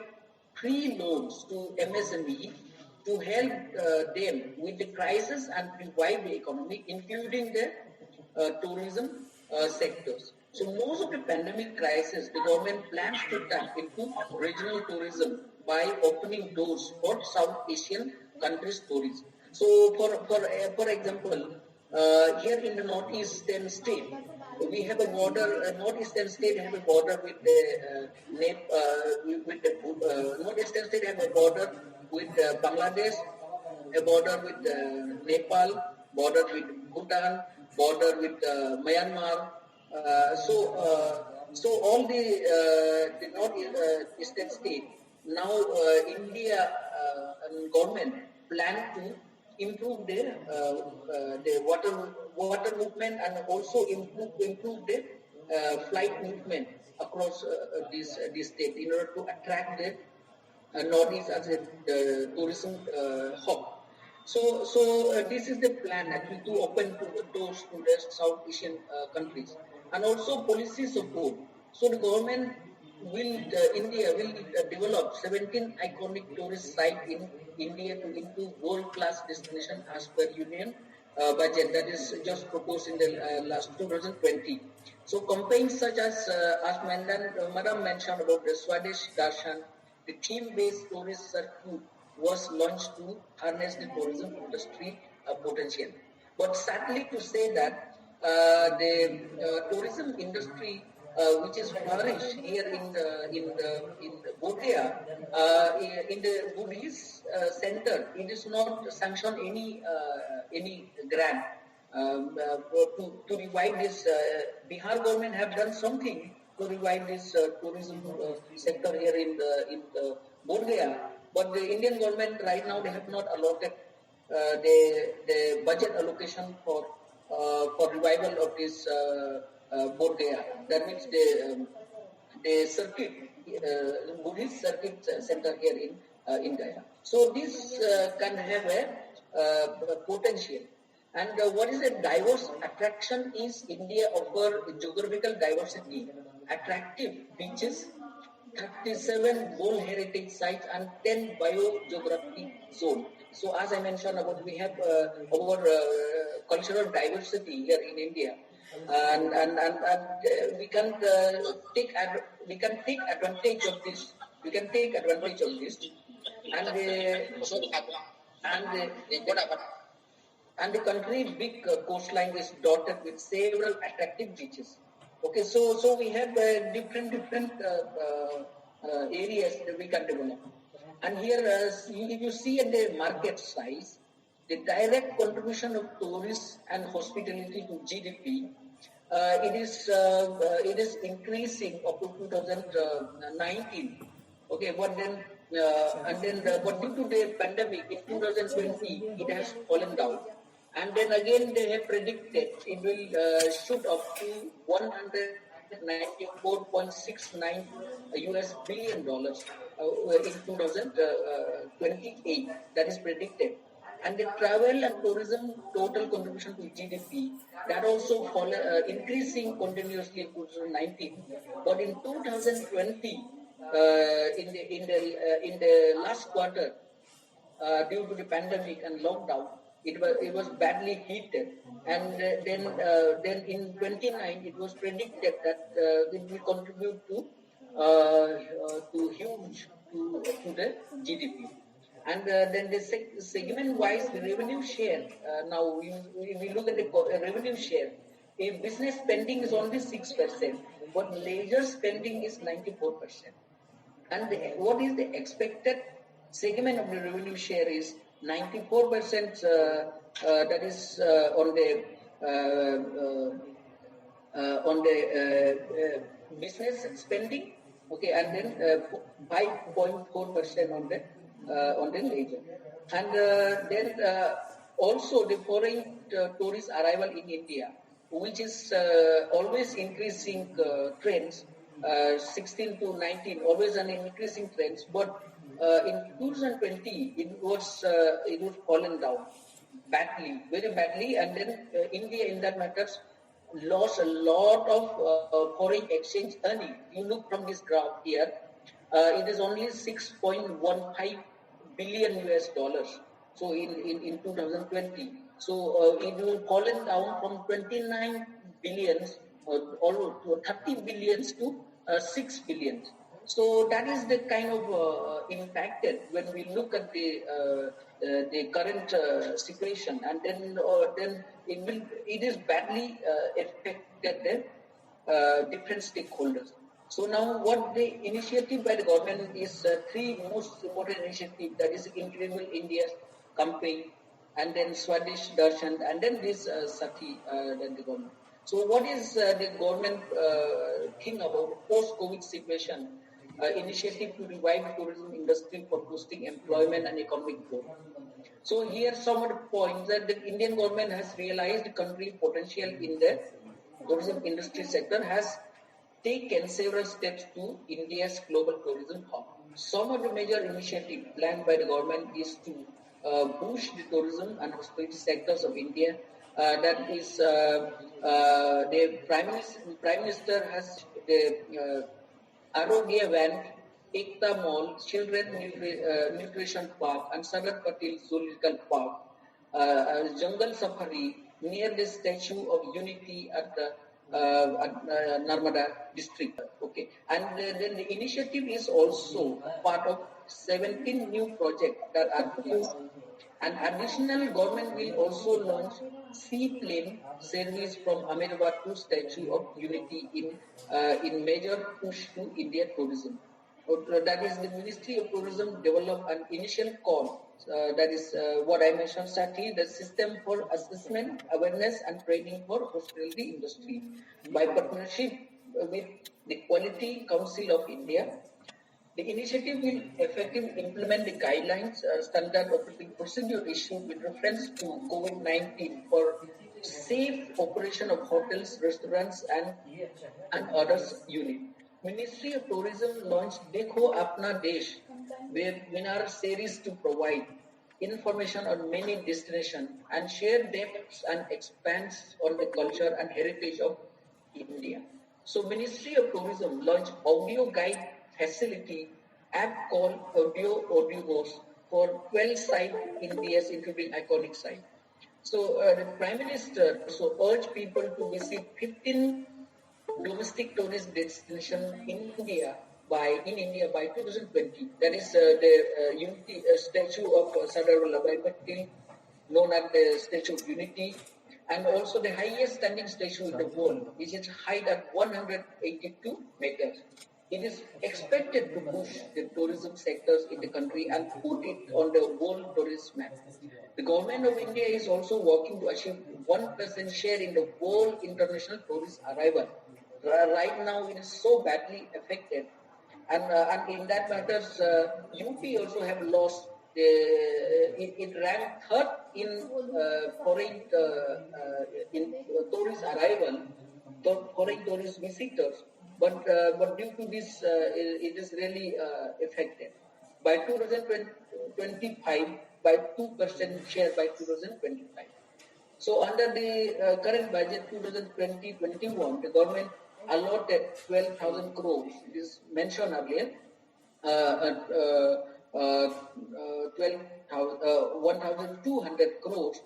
[SPEAKER 4] free loans to MSME to help them with the crisis and revive the economy, including the tourism sectors. So most of the pandemic crisis, the government plans to tap into regional tourism by opening doors for South Asian countries' tourism. So for example, here in the northeastern state, we have a border. Northeastern state have a border with the northeastern state have a border with Bangladesh, a border with Nepal, border with Bhutan, border with Myanmar. So all the northeastern state now India government plan to improve the water movement and also improve the flight movement across this state in order to attract the Northeast as a tourism hub. So this is the plan actually to open doors to the South Asian countries, and also policy support. So the government India will develop 17 iconic tourist sites in India to into world-class destination as per Union budget that is just proposed in the last 2020. So campaigns such as Madam mentioned about the Swadesh Darshan, the theme-based tourist circuit was launched to harness the tourism industry potential. But sadly to say that the tourism industry which is flourished here in Bodh Gaya, in the Buddhist center, it is not sanctioned any grant to revive this. Bihar government have done something to revive this tourism sector here in the Bodh Gaya, but the Indian government right now they have not allotted the budget allocation for revival of this Bodh Gaya. That means the circuit, Buddhist circuit center here in Gaya. So this can have a potential. And what is a diverse attraction is India offer geographical diversity, attractive beaches, 37 World Heritage Sites and 10 biogeographic zones. So as I mentioned about, we have our cultural diversity here in India, and we can take advantage of this. We can take advantage of this, and the country big coastline is dotted with several attractive beaches. Okay, so we have different areas that we can develop. And here, if you see at the market size, the direct contribution of tourists and hospitality to GDP, it is increasing up to 2019. Okay, but then but due to the pandemic in 2020, it has fallen down. And then again, they have predicted it will shoot up to $194.69 US billion in 2028. That is predicted. And the travel and tourism total contribution to GDP, that also increasing continuously in 2019. But in 2020, in the last quarter, due to the pandemic and lockdown, it was badly hit, and then in 29 it was predicted that it will contribute to huge to the GDP. And then the segment-wise revenue share. Now, if we look at the revenue share, if business spending is only 6%, but leisure spending is 94%. And what is the expected segment of the revenue share is 94%, that is on the business spending, okay, and then 5.4% on the leisure. And then also the foreign tourist arrival in India, which is always increasing trends, 16 to 19, always an increasing trends. But in 2020, it was fallen down badly, very badly, and then India, in that matters, lost a lot of foreign exchange earning. You look from this graph here, it is only 6.15 billion US dollars. So in 2020, so it will fallen down from 29 billions or 30 billions to 6 billions. So that is the kind of impacted when we look at the current situation, and then it is badly affected the different stakeholders. So now, what the initiative by the government is three most important initiatives, that is Incredible India campaign, and then Swadesh Darshan, and then this Sati, then the government. So what is the government think about post-COVID situation? Initiative to revive tourism industry for boosting employment and economic growth. So here some of the points that the Indian government has realized country potential in the tourism industry sector, has taken several steps to India's global tourism hub. Some of the major initiatives planned by the government is to boost the tourism and hospitality sectors of India. That is, the Prime Minister has the Arogya Van, Ekta Mall, Children Nutrition Park, and Sardar Patel Zoological Park, Jungle Safari near the Statue of Unity at Narmada district. Okay, and then the initiative is also part of 17 new projects that are planned. And additional government will also launch seaplane service from Ahmedabad to Statue of Unity in major push to India tourism. That is, the Ministry of Tourism developed an initial call. That is what I mentioned, Sati, the system for assessment, awareness, and training for hospitality industry by partnership with the Quality Council of India. The initiative will effectively implement the guidelines, standard operating procedure issued with reference to COVID-19 for safe operation of hotels, restaurants, and others unit. Ministry of Tourism launched Dekho Apna Desh webinar series to provide information on many destinations and share depths and expands on the culture and heritage of India. So Ministry of Tourism launched audio guide facility app called Audiogos for 12 sites in India's including iconic sites. So the Prime Minister also urged people to visit 15 domestic tourist destinations in India by 2020. That is the Unity statue of Sardar Vallabhbhai Patel, known as the Statue of Unity, and also the highest standing statue in the world, which is height at 182 meters. It is expected to push the tourism sectors in the country and put it on the world tourist map. The government of India is also working to achieve 1% share in the world international tourist arrival. Right now, it is so badly affected, and in that matters, UP also have lost. It ranked third in foreign in tourist arrival, foreign tourist visitors. But due to this, it is really affected. By 2025, by 2% share by 2025. So under the current budget 2020-21, the government allotted 12,000 crores. It is mentioned earlier. 1,200 crores,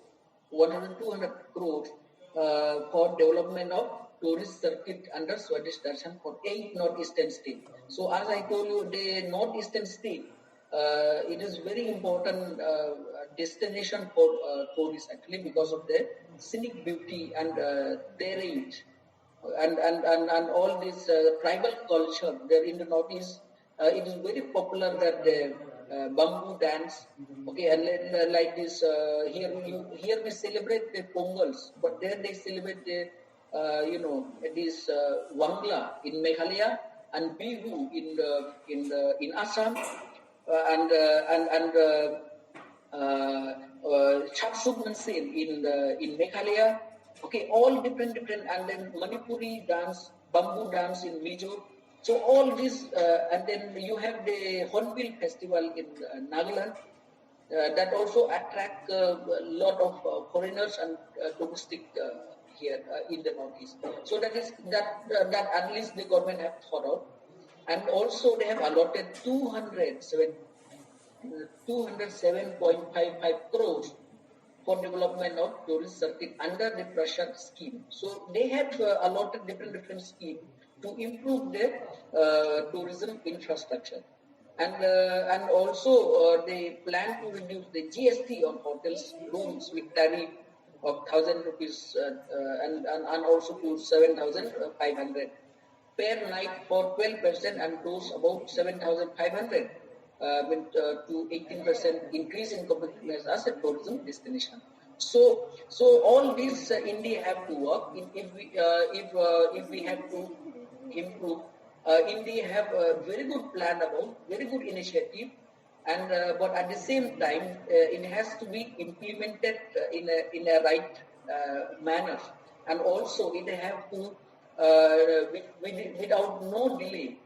[SPEAKER 4] 1,200 crores for development of tourist circuit under Swedish Darshan for 8 northeastern states. So as I told you, the northeastern state, it is very important destination for tourists actually because of their scenic beauty and their age and all this tribal culture there in the northeast. It is very popular that the bamboo dance, okay, and like this here we celebrate the Pongals, but there they celebrate the this Wangla in Meghalaya and Bihu in Assam and Chaksub Mansin in Meghalaya. Okay, all different, and then Manipuri dance, bamboo dance in Mizo. So all this, and then you have the Hornbill Festival in Nagaland that also attract a lot of foreigners and domestic here in the northeast. So that at least the government have thought of, and also they have allotted 207.55 crores for development of tourist circuit under the Prashad scheme. So they have allotted different schemes to improve their tourism infrastructure. And also they plan to reduce the GST on hotels rooms with tariff of 1,000 rupees and also to 7,500 per night for 12% and those about 7,500 to 18% increase in competitiveness as a tourism destination. So all these India have to work. If we have to improve, India have a very good plan about very good initiative, and but at the same time it has to be implemented in a right manner, and also it have to without no delay.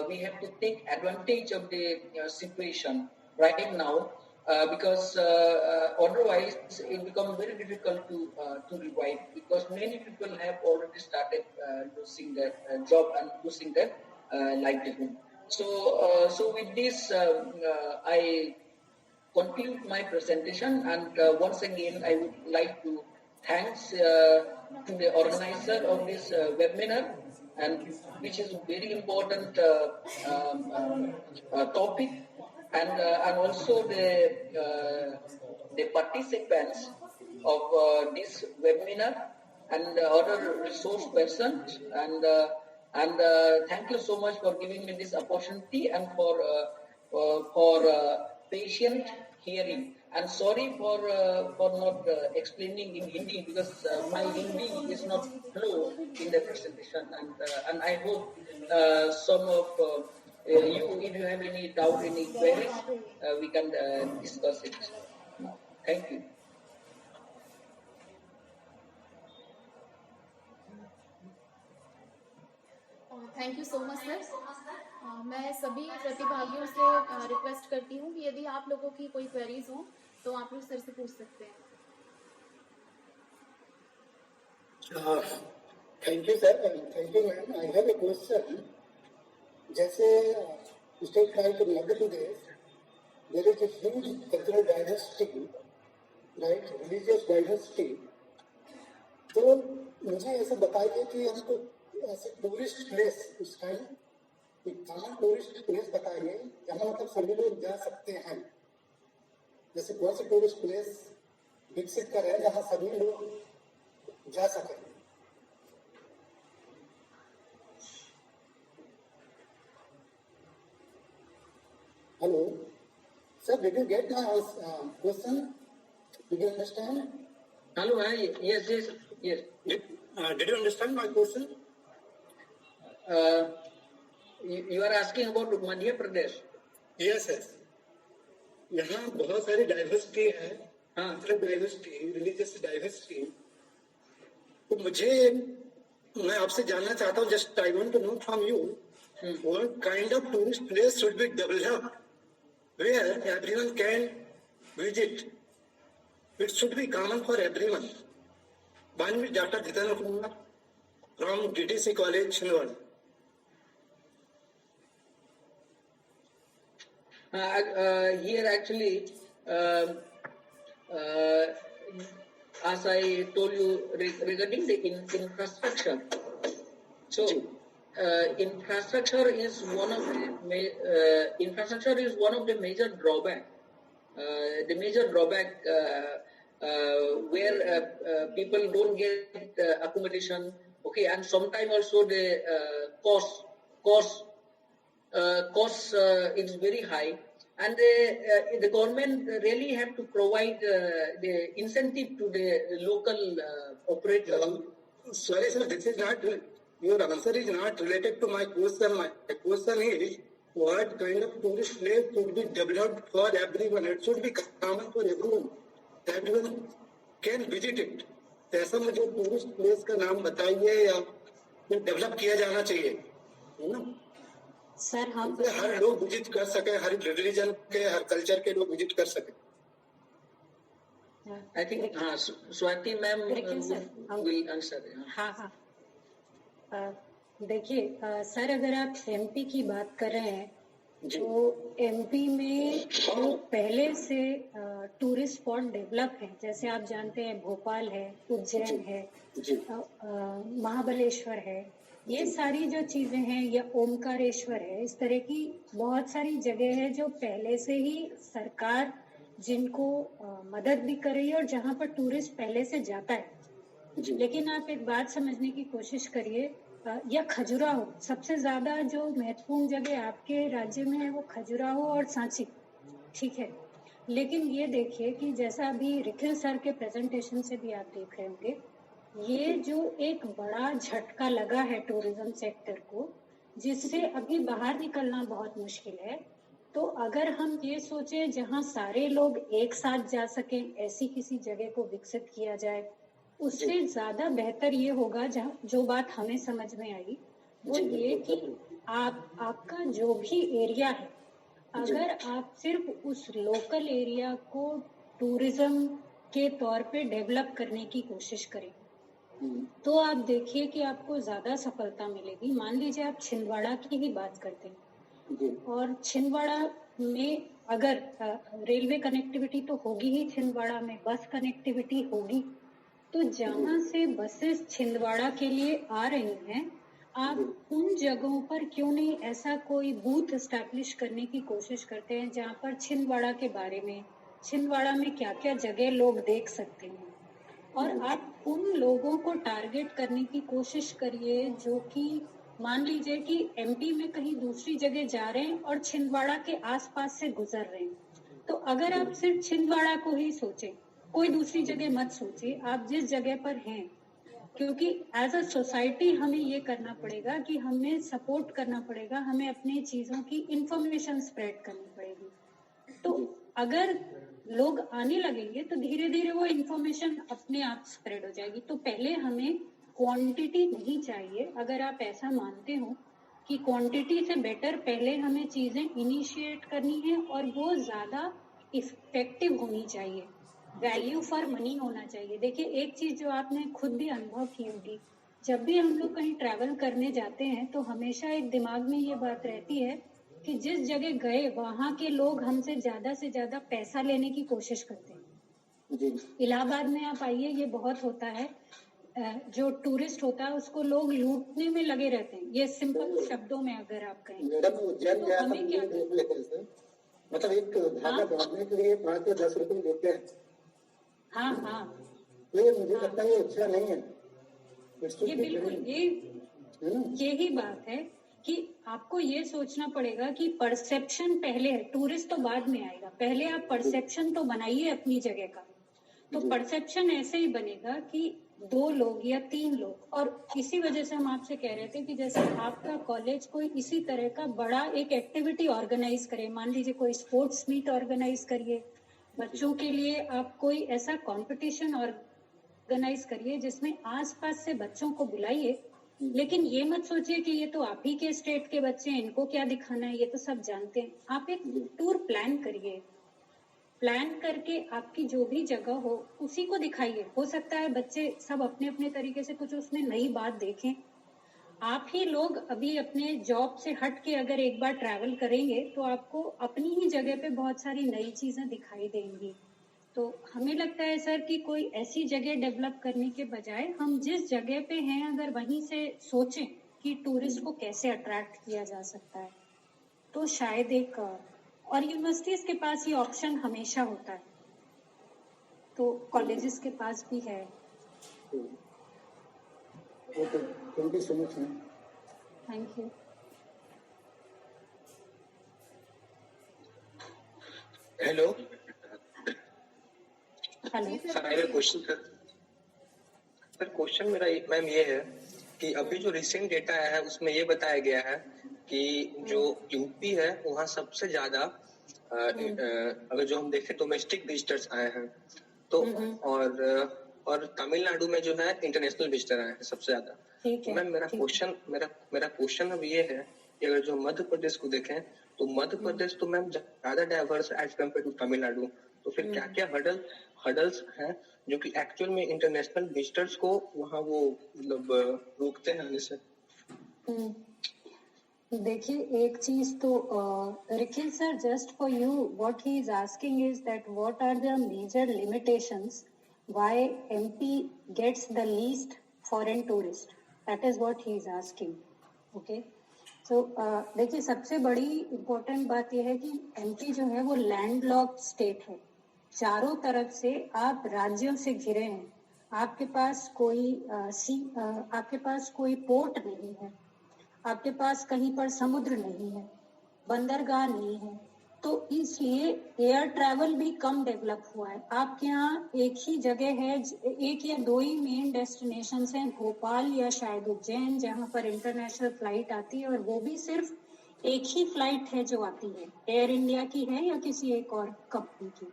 [SPEAKER 4] We have to take advantage of the situation right now because otherwise it becomes very difficult to revive because many people have already started losing their job and losing their livelihood. So with this, I conclude my presentation, and once again I would like to thanks to the organizer of this webinar, and which is very important topic, and also the participants of this webinar and other resource persons, and thank you so much for giving me this opportunity and for patient hearing. And sorry for not explaining in Hindi because my Hindi is not fluent in the presentation, and I hope some of you, if you have any doubt, any queries, we can discuss it. Thank you.
[SPEAKER 2] Thank you so much sir. मैं सभी प्रतिभागियों से request करती हूँ कि यदि आप लोगों की कोई क्वेरीज हो तो आप लोग सर से पूछ सकते हैं।
[SPEAKER 6] Thank you sir, thank you ma'am. I have a question. जैसे state like Madhya Pradesh, there is a huge cultural diversity, right, religious diversity. तो मुझे ऐसे बताइए कि हमको ऐसे टूरिस्ट प्लेस उसका टूरिस्ट प्लेस बताइए जहाँ मतलब सभी लोग जा सकते हैं। जैसे कौन से टूरिस्ट प्लेस विकसित करें जहाँ सभी लोग जा सकें। Hello sir, did you get my question? Did you understand?
[SPEAKER 4] Hello, yes.
[SPEAKER 6] Did you understand my question?
[SPEAKER 4] You are asking about Madhya Pradesh.
[SPEAKER 6] Yes, yes. यहाँ बहुत सारी डाइवर्सिटी है,
[SPEAKER 4] हाँ,
[SPEAKER 6] मतलब डाइवर्सिटी, रिलीजियस डाइवर्सिटी। तो मैं आपसे जानना चाहता हूँ, just I want to know from you what kind of tourist place should be developed where everyone can visit. It should be common for everyone. My name is Dr. Jitendra Kumar from DTC College, Chhindwara.
[SPEAKER 4] Here actually, as I told you regarding the infrastructure. So, infrastructure is one of the major drawback. The major drawback where people don't get accommodation. Okay, and sometimes also the cost is very high, and the government really have to provide the incentive to the local operator.
[SPEAKER 6] Sorry, sir, this is not. Your answer is not related to my question. My question is, what kind of tourist place should be developed for everyone? It should be common for everyone. Everyone can visit it. ऐसा मुझे tourist place का नाम बताइए या develop किया जाना चाहिए, है ना?
[SPEAKER 1] सर हम
[SPEAKER 6] हर लोग विजिट कर सके, हर रिलीजन के, हर कल्चर के लोग विजिट कर सके.
[SPEAKER 4] I think Swati ma'am will answer.
[SPEAKER 1] हाँ हाँ देखिए सर, अगर आप एमपी की बात कर रहे हैं तो एमपी में जो पहले से टूरिस्ट स्पॉट डेवलप हैं, जैसे आप जानते हैं भोपाल है, उज्जैन है, महाबलेश्वर है, ये सारी जो चीजें हैं, या ओमकारेश्वर है, इस तरह की बहुत सारी जगह है जो पहले से ही सरकार जिनको मदद भी कर रही है और जहाँ पर टूरिस्ट पहले से जाता है. लेकिन आप एक बात समझने की कोशिश करिए, या खजुराहो, सबसे ज्यादा जो महत्वपूर्ण जगह आपके राज्य में है वो खजुराहो और सांची, ठीक है. लेकिन ये देखिए कि जैसा अभी रिखिल सर के प्रेजेंटेशन से भी आप देख रहे होंगे, ये जो एक बड़ा झटका लगा है टूरिज्म सेक्टर को, जिससे अभी बाहर निकलना बहुत मुश्किल है. तो अगर हम ये सोचे जहां सारे लोग एक साथ जा सकें, ऐसी किसी जगह को विकसित किया जाए, उससे ज्यादा बेहतर ये होगा. जो बात हमें समझ में आई वो ये कि आपका जो भी एरिया है, अगर आप सिर्फ उस लोकल एरिया को टूरिज्म के तौर पे डेवलप करने की कोशिश करें तो आप देखिए कि आपको ज्यादा सफलता मिलेगी. मान लीजिए आप छिंदवाड़ा की ही बात करते हैं, और छिंदवाड़ा में अगर रेलवे कनेक्टिविटी तो होगी ही, छिंदवाड़ा में बस कनेक्टिविटी होगी, तो जहाँ से बसेस छिंदवाड़ा के लिए आ रही हैं, आप उन जगहों पर क्यों नहीं ऐसा कोई बूथ एस्टैब्लिश करने की कोशिश करते हैं जहाँ पर छिंदवाड़ा के बारे में, छिंदवाड़ा में क्या क्या जगह लोग देख सकते हैं, और आप उन लोगों को टारगेट करने की कोशिश करिए जो कि मान लीजिए कि एमपी में कहीं दूसरी जगह जा रहे हैं और छिंदवाड़ा के आसपास से गुजर रहे हैं. तो अगर आप सिर्फ छिंदवाड़ा को ही सोचें, कोई दूसरी जगह मत सोचिए, आप जिस जगह पर हैं, क्योंकि एज अ सोसाइटी हमें ये करना पड़ेगा कि हमें सपोर्ट करना पड़ेगा, हमें अपनी चीजों की इंफॉर्मेशन स्प्रेड करनी पड़ेगी. तो अगर लोग आने लगेंगे तो धीरे धीरे वो इंफॉर्मेशन अपने आप स्प्रेड हो जाएगी. तो पहले हमें क्वांटिटी नहीं चाहिए. अगर आप ऐसा मानते हो कि क्वांटिटी से बेटर पहले हमें चीजें इनिशिएट करनी है और वो ज्यादा इफेक्टिव होनी चाहिए, वैल्यू फॉर मनी होना चाहिए. देखिए एक चीज जो आपने खुद भी अनुभव की होगी, जब भी हम लोग कहीं ट्रैवल करने जाते हैं तो हमेशा एक दिमाग में ये बात रहती है कि जिस जगह गए वहाँ के लोग हमसे ज्यादा पैसा लेने की कोशिश करते हैं. इलाहाबाद में आप आइए, ये बहुत होता है, जो टूरिस्ट होता है उसको लोग लूटने में लगे रहते हैं. ये सिंपल शब्दों में अगर आप कहें तो हमें क्या,
[SPEAKER 6] मतलब एक धागा बांधने के लिए 5 से 10 रुपए लेते हैं.
[SPEAKER 1] हाँ हाँ,
[SPEAKER 6] ये मुझे लगता है ये अच्छा नहीं है.
[SPEAKER 1] ये बिल्कुल यही बात है कि आपको ये सोचना पड़ेगा कि परसेप्शन पहले है, टूरिस्ट तो बाद में आएगा. पहले आप परसेप्शन तो बनाइए अपनी जगह का. तो परसेप्शन ऐसे ही बनेगा कि 2 लोग या 3 लोग, और इसी वजह से हम आपसे कह रहे थे कि जैसे आपका कॉलेज कोई इसी तरह का बड़ा एक एक्टिविटी ऑर्गेनाइज करे, मान लीजिए कोई स्पोर्ट्स मीट ऑर्गेनाइज करिए, बच्चों के लिए आप कोई ऐसा कंपटीशन ऑर्गेनाइज करिए जिसमें आसपास से बच्चों को बुलाइए. लेकिन ये मत सोचिए कि ये तो आप ही के स्टेट के बच्चे हैं, इनको क्या दिखाना है, ये तो सब जानते हैं. आप एक टूर प्लान करिए, प्लान करके आपकी जो भी जगह हो उसी को दिखाइए। हो सकता है बच्चे सब अपने अपने तरीके से कुछ उसमें नई बात देखें। आप ही लोग अभी अपने जॉब से हट के अगर एक बार ट्रैवल करेंगे तो आपको अपनी ही जगह पे बहुत सारी नई चीजें दिखाई देंगी। तो हमें लगता है सर कि कोई ऐसी जगह डेवलप करने के बजाय हम जिस जगह पे हैं अगर वहीं से सोचें कि टूरिस्ट को कैसे अट्रैक्ट किया जा सकता है तो शायद एक और यूनिवर्सिटीज के पास ये ऑप्शन हमेशा होता है, तो कॉलेजेस के पास भी है।
[SPEAKER 6] Okay, thank you so much ma'am.
[SPEAKER 1] Thank you.
[SPEAKER 7] Hello
[SPEAKER 1] hello
[SPEAKER 7] sir, मेरा क्वेश्चन सर क्वेश्चन मेरा मैम ये है कि अभी जो रिसेंट डेटा आया है उसमें ये बताया गया है कि जो यूपी है वहाँ सबसे ज्यादा अगर जो हम देखें डोमेस्टिक विजिटर्स आए हैं तो और तमिलनाडु में जो है इंटरनेशनल विजिटर आए हैं सबसे ज्यादा।
[SPEAKER 1] ठीक है।
[SPEAKER 7] मैम मेरा क्वेश्चन अब ये है कि अगर जो मध्य प्रदेश को देखें तो मध्य प्रदेश तो मैम ज्यादा diverse as compare to Tamil Nadu, तो फिर क्या क्या हर्डल्स हैं जो कि एक्चुअल में इंटरनेशनल विजिटर्स को वहाँ वो मतलब रोकते हैं आने से?
[SPEAKER 1] देखिए एक चीज तो Rikhil sir, just for you what he is asking is that what are the major limitations why MP gets the least foreign tourist, that is what he is asking. Okay, so देखिए सबसे बड़ी इम्पोर्टेंट बात यह है कि MP जो है वो लैंडलॉक्ड स्टेट है। चारों तरफ से आप राज्यों से घिरे हैं, आपके पास कोई पोर्ट नहीं है, आपके पास कहीं पर समुद्र नहीं है, बंदरगाह नहीं है, तो इसलिए एयर ट्रैवल भी कम डेवलप हुआ है। आपके यहाँ एक ही जगह है, एक या दो ही मेन डेस्टिनेशंस हैं, भोपाल या शायद उज्जैन, जहाँ पर इंटरनेशनल फ्लाइट आती है और वो भी सिर्फ एक ही फ्लाइट है जो आती है, एयर इंडिया की है या किसी एक और कंपनी की।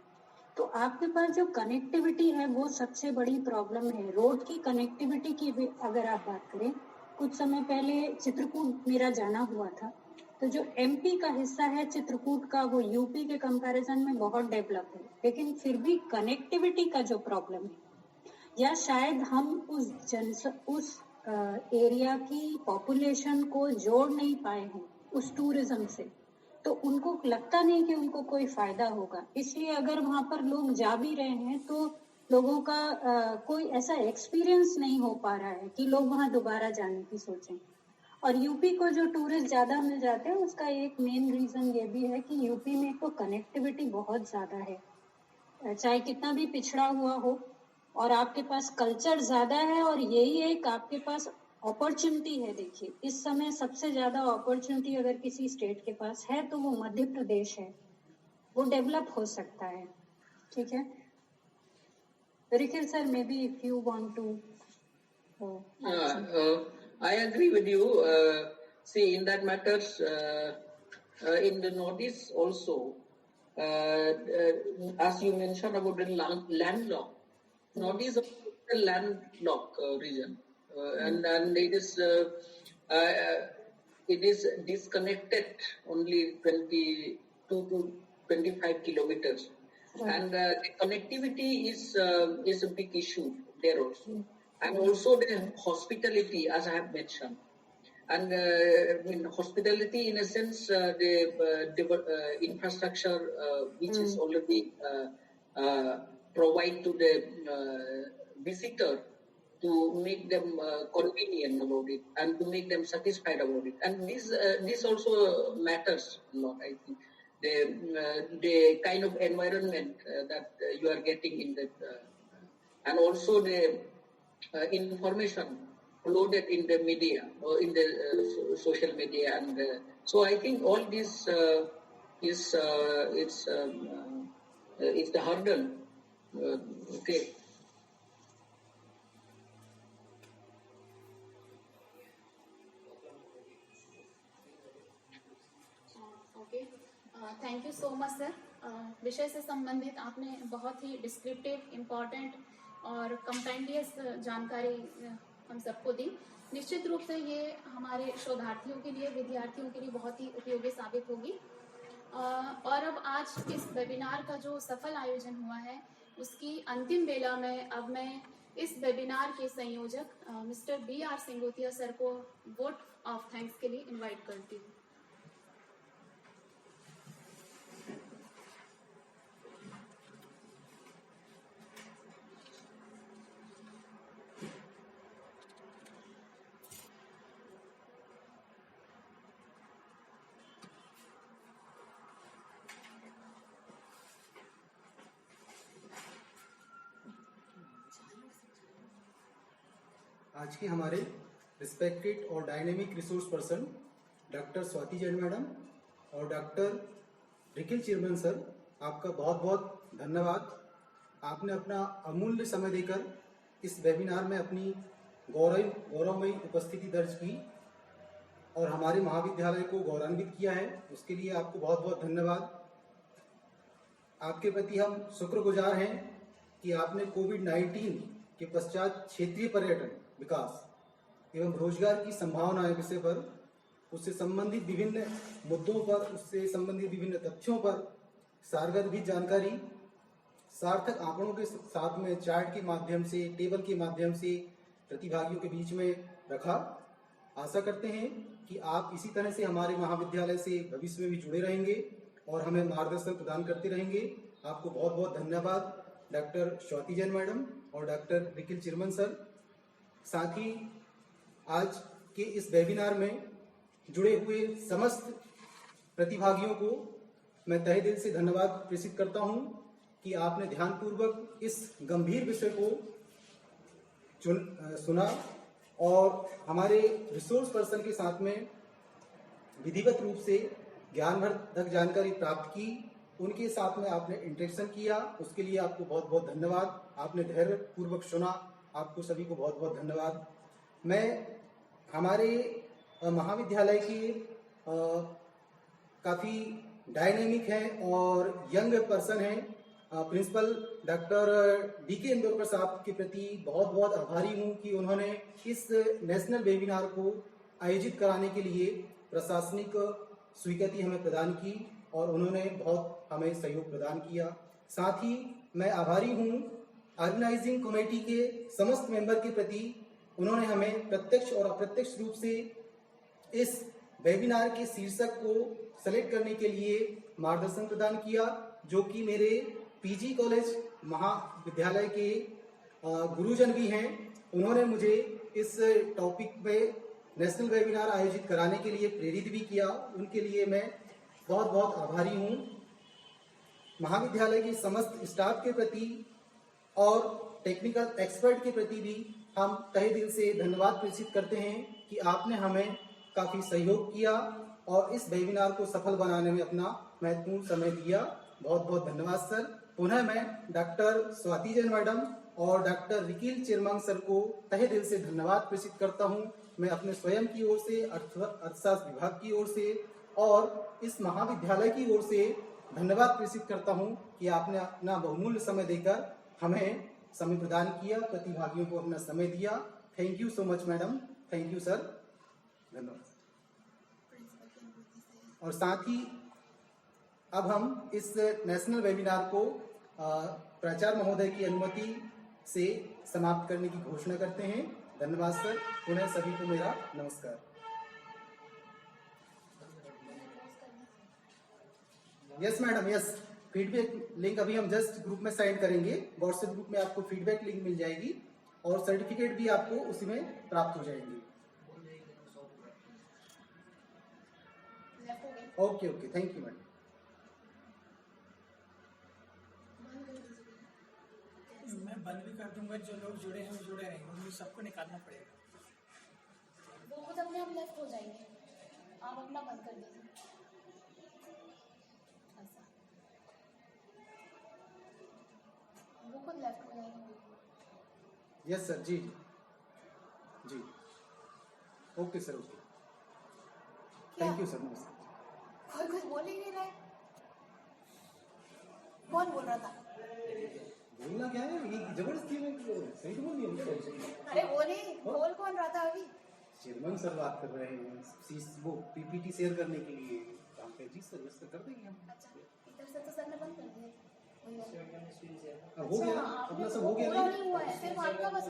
[SPEAKER 1] तो आपके पास जो कनेक्टिविटी है वो सबसे बड़ी प्रॉब्लम है। रोड की कनेक्टिविटी की भी अगर आप बात करें, कुछ समय पहले चित्रकूट मेरा जाना हुआ था, तो जो एमपी का हिस्सा है चित्रकूट का वो यूपी के कंपैरिजन में बहुत डेवलप है, लेकिन फिर भी कनेक्टिविटी का जो प्रॉब्लम है, या शायद हम उस एरिया की पॉपुलेशन को जोड़ नहीं पाए हैं उस टूरिज्म से, तो उनको लगता नहीं कि उनको कोई फायदा होगा। इसलिए अगर वहां पर लोग जा भी रहे हैं तो लोगों का कोई ऐसा एक्सपीरियंस नहीं हो पा रहा है कि लोग वहां दोबारा जाने की सोचें। और यूपी को जो टूरिस्ट ज्यादा मिल जाते हैं उसका एक मेन रीजन ये भी है कि यूपी में तो कनेक्टिविटी बहुत ज्यादा है, चाहे कितना भी पिछड़ा हुआ हो, और आपके पास कल्चर ज्यादा है, और यही एक आपके पास अपॉर्चुनिटी है। देखिए इस समय सबसे ज्यादा अपॉर्चुनिटी अगर किसी स्टेट के पास है तो वो मध्य प्रदेश है, वो डेवलप हो सकता है। ठीक है Rikhil sir, maybe if you want to.
[SPEAKER 4] I agree with you. See, in that matters, in the Northeast also, as you mentioned about the landlocked, Northeast is a landlocked region, and it is disconnected only 22 to 25 kilometers, and the connectivity is a big issue there also. And also the hospitality, as I have mentioned. And in hospitality, in a sense, the infrastructure which is already provide to the visitor to make them convenient about it and to make them satisfied about it. And this also matters a lot, I think. The kind of environment that you are getting in that, and also the information loaded in the media or in the social media, and so I think all this is the hurdle. Okay.
[SPEAKER 2] Okay, thank you so much sir. विषय से संबंधित आपने बहुत ही descriptive, important और कंपेंडियस जानकारी हम सबको दी। निश्चित रूप से ये हमारे शोधार्थियों के लिए, विद्यार्थियों के लिए बहुत ही उपयोगी साबित होगी। और अब आज इस वेबिनार का जो सफल आयोजन हुआ है उसकी अंतिम बेला में अब मैं इस वेबिनार के संयोजक मिस्टर B.R. सिंगोतिया सर को वोट ऑफ थैंक्स के लिए इनवाइट करती हूँ।
[SPEAKER 8] आज की हमारे रिस्पेक्टेड और dynamic resource person doctor Swati Jain madam और डॉक्टर निखिल चिरमन सर, आपका बहुत बहुत धन्यवाद। आपने अपना अमूल्य समय देकर इस वेबिनार में अपनी गौरवमयी उपस्थिति दर्ज की और हमारे महाविद्यालय को गौरवान्वित किया है। उसके लिए आपको बहुत बहुत धन्यवाद। आपके प्रति हम शुक्रगुजार हैं कि आपने कोविड-19 के पश्चात क्षेत्रीय पर्यटन विकास एवं रोजगार की संभावनाएं विषय पर, उससे संबंधित विभिन्न मुद्दों पर, उससे संबंधित विभिन्न तथ्यों पर सारगर्भित जानकारी सार्थक आंकड़ों के साथ में चार्ट के माध्यम से, टेबल के माध्यम से प्रतिभागियों के बीच में रखा। आशा करते हैं कि आप इसी तरह से हमारे महाविद्यालय से भविष्य में भी जुड़े रहेंगे और हमें मार्गदर्शन प्रदान करते रहेंगे। आपको बहुत बहुत धन्यवाद डॉक्टर स्वाति जैन मैडम और डॉक्टर निखिल चिरमन सर। साथ ही आज के इस वेबिनार में जुड़े हुए समस्त प्रतिभागियों को मैं तहे दिल से धन्यवाद प्रेषित करता हूं कि आपने ध्यानपूर्वक इस गंभीर विषय को सुना और हमारे रिसोर्स पर्सन के साथ में विधिवत रूप से ज्ञानवर्धक जानकारी प्राप्त की, उनके साथ में आपने इंटरेक्शन किया, उसके लिए आपको बहुत बहुत धन्यवाद। आपने धैर्य पूर्वक सुना, आपको सभी को बहुत बहुत धन्यवाद। मैं हमारे महाविद्यालय के काफ़ी डायनेमिक हैं और यंग पर्सन हैं प्रिंसिपल डॉक्टर D.K. इंदौरकर साहब के प्रति बहुत बहुत आभारी हूं कि उन्होंने इस नेशनल वेबिनार को आयोजित कराने के लिए प्रशासनिक स्वीकृति हमें प्रदान की और उन्होंने बहुत हमें सहयोग प्रदान किया। साथ ही मैं आभारी हूं ऑर्गेनाइजिंग कमेटी के समस्त मेंबर के प्रति, उन्होंने हमें प्रत्यक्ष और अप्रत्यक्ष रूप से इस वेबिनार के शीर्षक को सेलेक्ट करने के लिए मार्गदर्शन प्रदान किया, जो कि मेरे पीजी कॉलेज महाविद्यालय के गुरुजन भी हैं। उन्होंने मुझे इस टॉपिक पे नेशनल वेबिनार आयोजित कराने के लिए प्रेरित भी किया, उनके लिए मैं बहुत बहुत आभारी हूँ। महाविद्यालय के समस्त स्टाफ के प्रति और टेक्निकल एक्सपर्ट के प्रति भी हम तहे दिल से धन्यवाद प्रेषित करते हैं कि आपने हमें काफ़ी सहयोग किया और इस वेबिनार को सफल बनाने में अपना महत्वपूर्ण समय दिया। बहुत बहुत धन्यवाद सर। पुनः मैं डॉक्टर स्वाति जैन मैडम और डॉक्टर निखिल चिरमन सर को तहे दिल से धन्यवाद प्रेषित करता हूं। मैं अपने स्वयं की ओर से, अर्थशास्त्र विभाग की ओर से और इस महाविद्यालय की ओर से धन्यवाद प्रेषित करता हूं कि आपने अपना बहुमूल्य समय देकर हमें समय प्रदान किया, प्रतिभागियों को अपना समय दिया। Thank you so much madam, thank you sir, धन्यवाद। और साथ ही अब हम इस नेशनल वेबिनार को प्राचार्य महोदय की अनुमति से समाप्त करने की घोषणा करते हैं। धन्यवाद सर। पुनः सभी को मेरा नमस्कार। Yes madam, yes. Feedback link अभी हम जस्ट ग्रुप में सेंड करेंगे, व्हाट्सएप ग्रुप में आपको फीडबैक लिंक मिल जाएगी और सर्टिफिकेट भी आपको उसी में प्राप्त हो जाएंगे। Okay okay, thank you madam.
[SPEAKER 9] मैं बंद भी कर दूंगा, जो लोग जुड़े हैं वो जुड़े रहेंगे, मुझे सबको निकालना पड़ेगा।
[SPEAKER 2] वो खुद अपने आप लेफ्ट हो जाएंगे, आप अपना बंद कर दीजिए। ऐसा वो खुद लेफ्ट हो जाएंगे।
[SPEAKER 8] यस सर, जी जी, okay sir, okay, thank you sir, नमस्कार।
[SPEAKER 2] कोई कुछ बोल ही नहीं रहा है, कौन बोल रहा था?
[SPEAKER 8] बोलना क्या है, ये जबरदस्ती में सही तो बोल दिया।
[SPEAKER 2] अरे वो नहीं, बोल कौन रहा था अभी?
[SPEAKER 8] चेयरमैन सर बात कर रहे हैं, वो पीपीटी शेयर करने के लिए काम पे जी सर्विस कर देंगे हम।
[SPEAKER 2] अच्छा, इधर से तो सर ने बंद कर दिया।
[SPEAKER 8] अब हो गया, अपना सब हो गया
[SPEAKER 2] पूरा
[SPEAKER 8] ना।
[SPEAKER 2] नहीं हुआ है, सिर्फ आपका बस